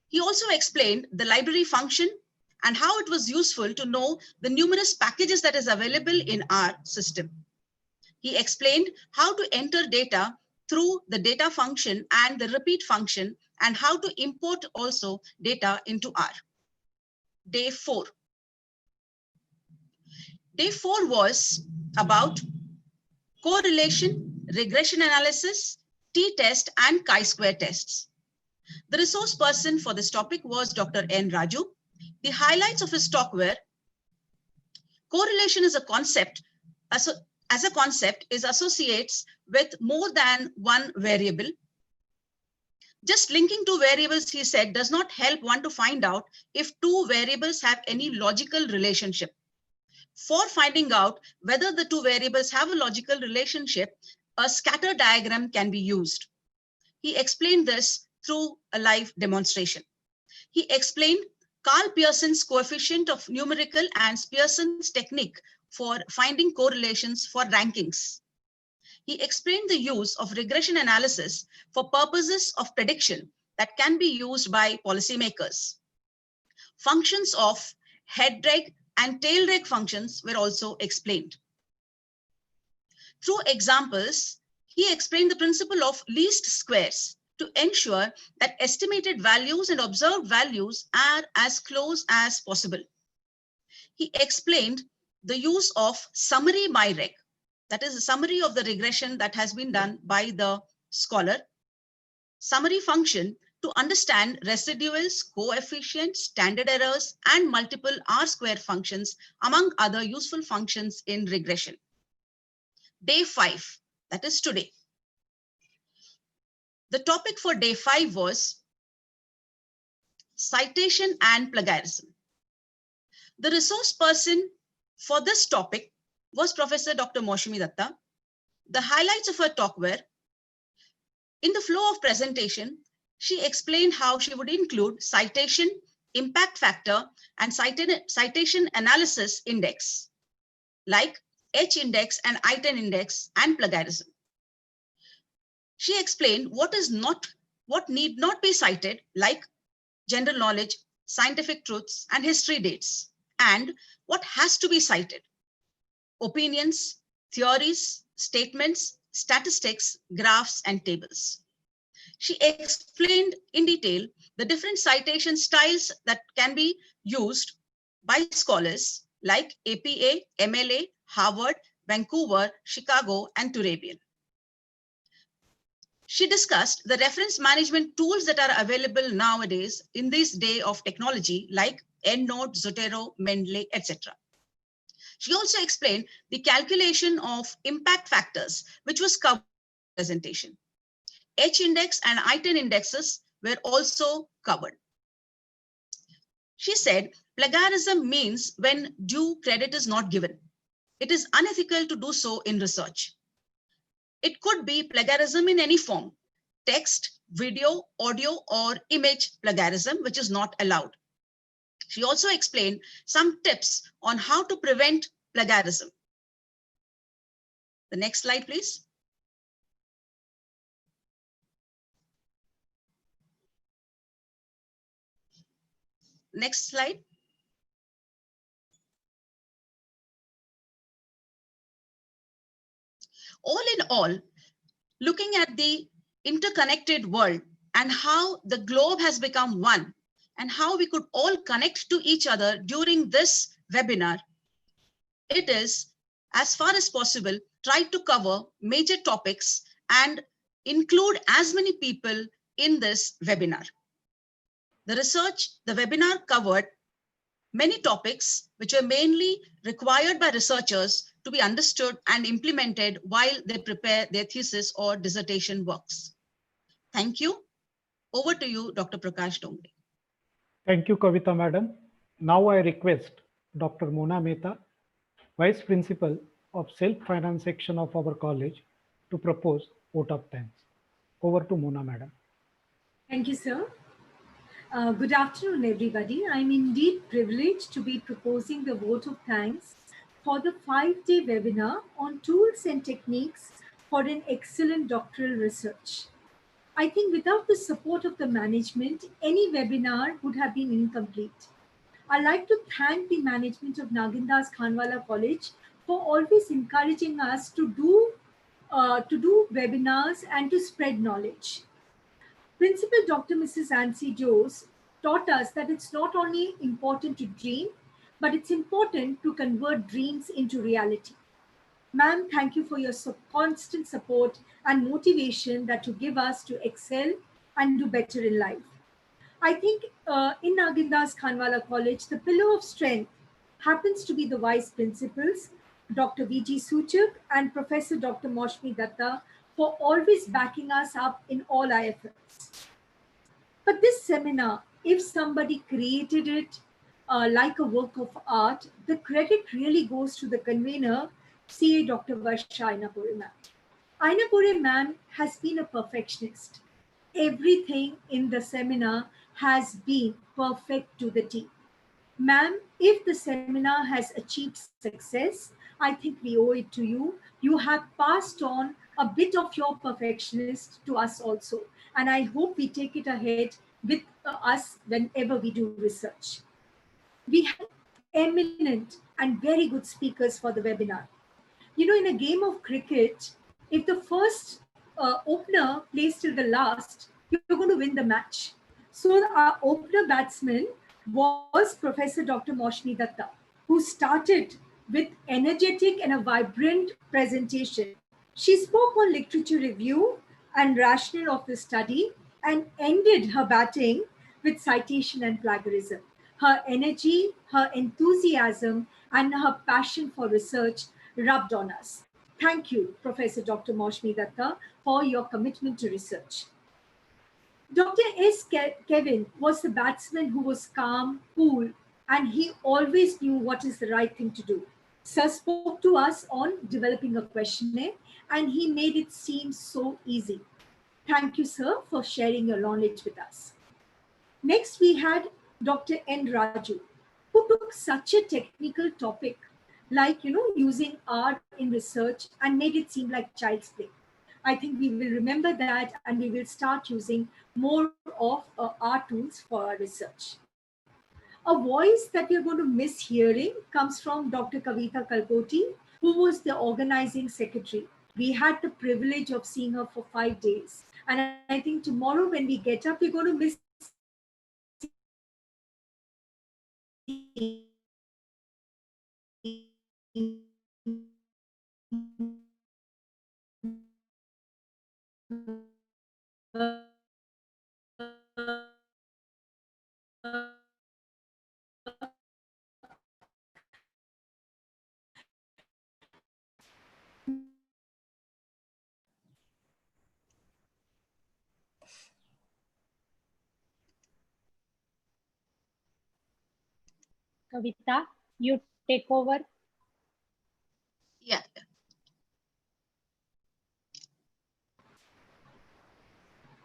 He also explained the library function and how it was useful to know the numerous packages that is available in our system. He explained how to enter data through the data function and the repeat function, and how to import also data into R. Day 4. Day 4 was about correlation, regression analysis, t-test, and chi-square tests. The resource person for this topic was Dr. N. Raju. The highlights of his talk were: correlation is a concept, as a concept is associates with more than one variable. Just linking two variables, he said, does not help one to find out if two variables have any logical relationship. For finding out whether the two variables have a logical relationship, a scatter diagram can be used. He explained this through a live demonstration. He explained Carl Pearson's coefficient of numerical and Pearson's technique for finding correlations for rankings. He explained the use of regression analysis for purposes of prediction that can be used by policymakers. Functions of head reg and tail reg functions were also explained. Through examples, he explained the principle of least squares to ensure that estimated values and observed values are as close as possible. He explained the use of summary by reg, that is a summary of the regression that has been done by the scholar, summary function to understand residuals, coefficients, standard errors, and multiple R-square functions, among other useful functions in regression. Day 5, that is today. The topic for day 5 was citation and plagiarism. The resource person for this topic was Professor Dr. Maushami Datta. The highlights of her talk were: in the flow of presentation, she explained how she would include citation, impact factor, and citation analysis index, like H index and I-10 index, and plagiarism. She explained what need not be cited, like general knowledge, scientific truths, and history dates, and what has to be cited: opinions, theories, statements, statistics, graphs, and tables. She explained in detail the different citation styles that can be used by scholars like APA, MLA, Harvard, Vancouver, Chicago, and Turabian. She discussed the reference management tools that are available nowadays in this day of technology, like EndNote, Zotero, Mendeley, etc. She also explained the calculation of impact factors, which was covered in the presentation. H index and I-10 indexes were also covered. She said plagiarism means when due credit is not given. It is unethical to do so in research. It could be plagiarism in any form: text, video, audio, or image plagiarism, which is not allowed. She also explained some tips on how to prevent plagiarism. The next slide, please. Next slide. All in all, looking at the interconnected world and how the globe has become one and how we could all connect to each other during this webinar, it is, as far as possible, try to cover major topics and include as many people in this webinar. The webinar covered many topics which are mainly required by researchers to be understood and implemented while they prepare their thesis or dissertation works. Thank you. Over to you, Dr. Prakash Dongre. Thank you, Kavita Madam. Now I request Dr. Mona Mehta, Vice Principal of Self-Finance section of our college, to propose vote of thanks. Over to Mona Madam. Thank you, sir. Good afternoon, everybody. I'm indeed privileged to be proposing the vote of thanks for the 5-day webinar on tools and techniques for an excellent doctoral research. I think without the support of the management, any webinar would have been incomplete. I'd like to thank the management of Nagindas Khanwala College for always encouraging us to do webinars and to spread knowledge. Principal Dr. Mrs. Ansi Jose taught us that it's not only important to dream, but it's important to convert dreams into reality. Ma'am, thank you for your constant support and motivation that you give us to excel and do better in life. I think in Nagindas Khanwala College, the pillar of strength happens to be the vice principals, Dr. V.G. Suchak and Professor Dr. Moshmi Datta, for always backing us up in all our efforts. But this seminar, if somebody created it like a work of art, the credit really goes to the convener, CA Dr. Varsha Ainapuri ma'am. Ainapuri ma'am has been a perfectionist. Everything in the seminar has been perfect to the T. Ma'am, if the seminar has achieved success, I think we owe it to you. You have passed on a bit of your perfectionist to us also. And I hope we take it ahead with us whenever we do research. We had eminent and very good speakers for the webinar. You know, in a game of cricket, if the first opener plays till the last, you're going to win the match. So our opener batsman was Professor Dr. Moshmi Datta, who started with energetic and a vibrant presentation. She spoke on literature review and rationale of the study and ended her batting with citation and plagiarism. Her energy, her enthusiasm, and her passion for research rubbed on us. Thank you, Professor Dr. Moshmi Datta, for your commitment to research. Dr. S. Kevin was the batsman who was calm, cool, and he always knew what is the right thing to do. Sir spoke to us on developing a questionnaire, and he made it seem so easy. Thank you, sir, for sharing your knowledge with us. Next, we had Dr. N. Raju, who took such a technical topic, like, using art in research and made it seem like child's play. I think we will remember that and we will start using more of our tools for our research. A voice that we are going to miss hearing comes from Dr. Kavita Kalpoti, who was the organizing secretary. We had the privilege of seeing her for 5 days. And I think tomorrow when we get up, we're going to miss Kavita, you take over. Yeah.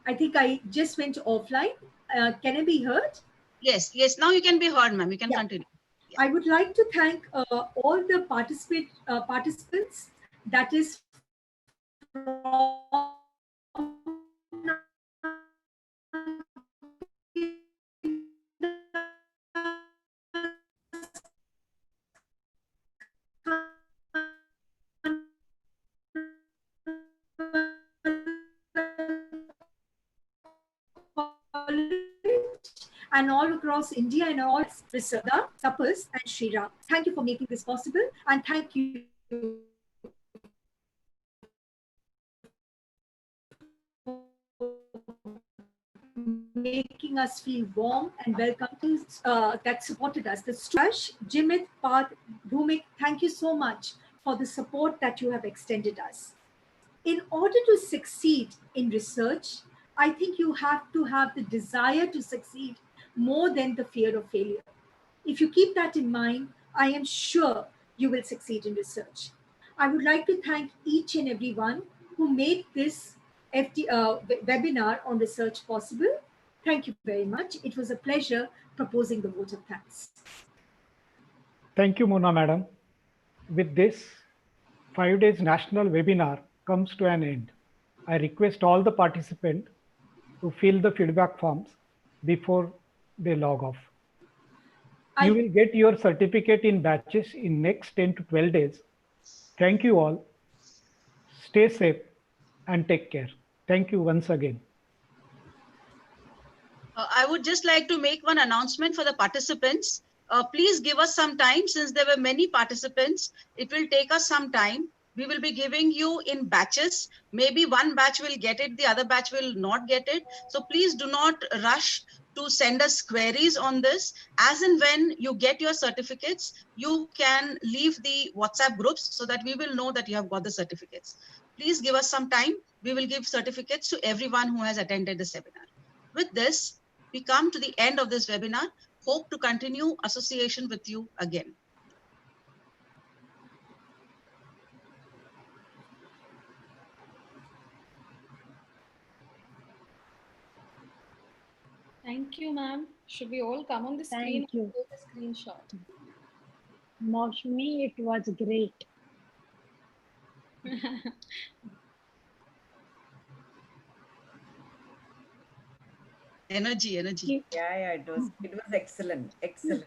I think I just went offline. Can I be heard? Yes, yes. Now you can be heard, ma'am. You can Yeah. continue. I would like to thank all the participants, that is from and all across India and all Risada, Tapas and Shriram. Thank you for making this possible, and thank you making us feel warm and welcome to that supported us. The Strash, Jimit, Path, Bhumik, thank you so much for the support that you have extended us. In order to succeed in research, I think you have to have the desire to succeed more than the fear of failure. If you keep that in mind, I am sure you will succeed in research. I would like to thank each and everyone who made this webinar on research possible. Thank you very much. It was a pleasure proposing the vote of thanks. Thank you, Mona Madam. With this, 5 days national webinar comes to an end. I request all the participants to fill the feedback forms before they log off. You will get your certificate in batches in next 10 to 12 days. Thank you all. Stay safe and take care. Thank you once again. I would just like to make one announcement for the participants. Please give us some time, since there were many participants. It will take us some time. We will be giving you in batches. Maybe one batch will get it, the other batch will not get it. So please do not rush to send us queries on this. As and when you get your certificates, you can leave the WhatsApp groups so that we will know that you have got the certificates. Please give us some time. We will give certificates to everyone who has attended the seminar. With this, we come to the end of this webinar. Hope to continue association with you again. Thank you, ma'am. Should we all come on the screen? Thank you. Take a screenshot. Maushmi, it was great. Energy. Yeah, it was excellent. Excellent.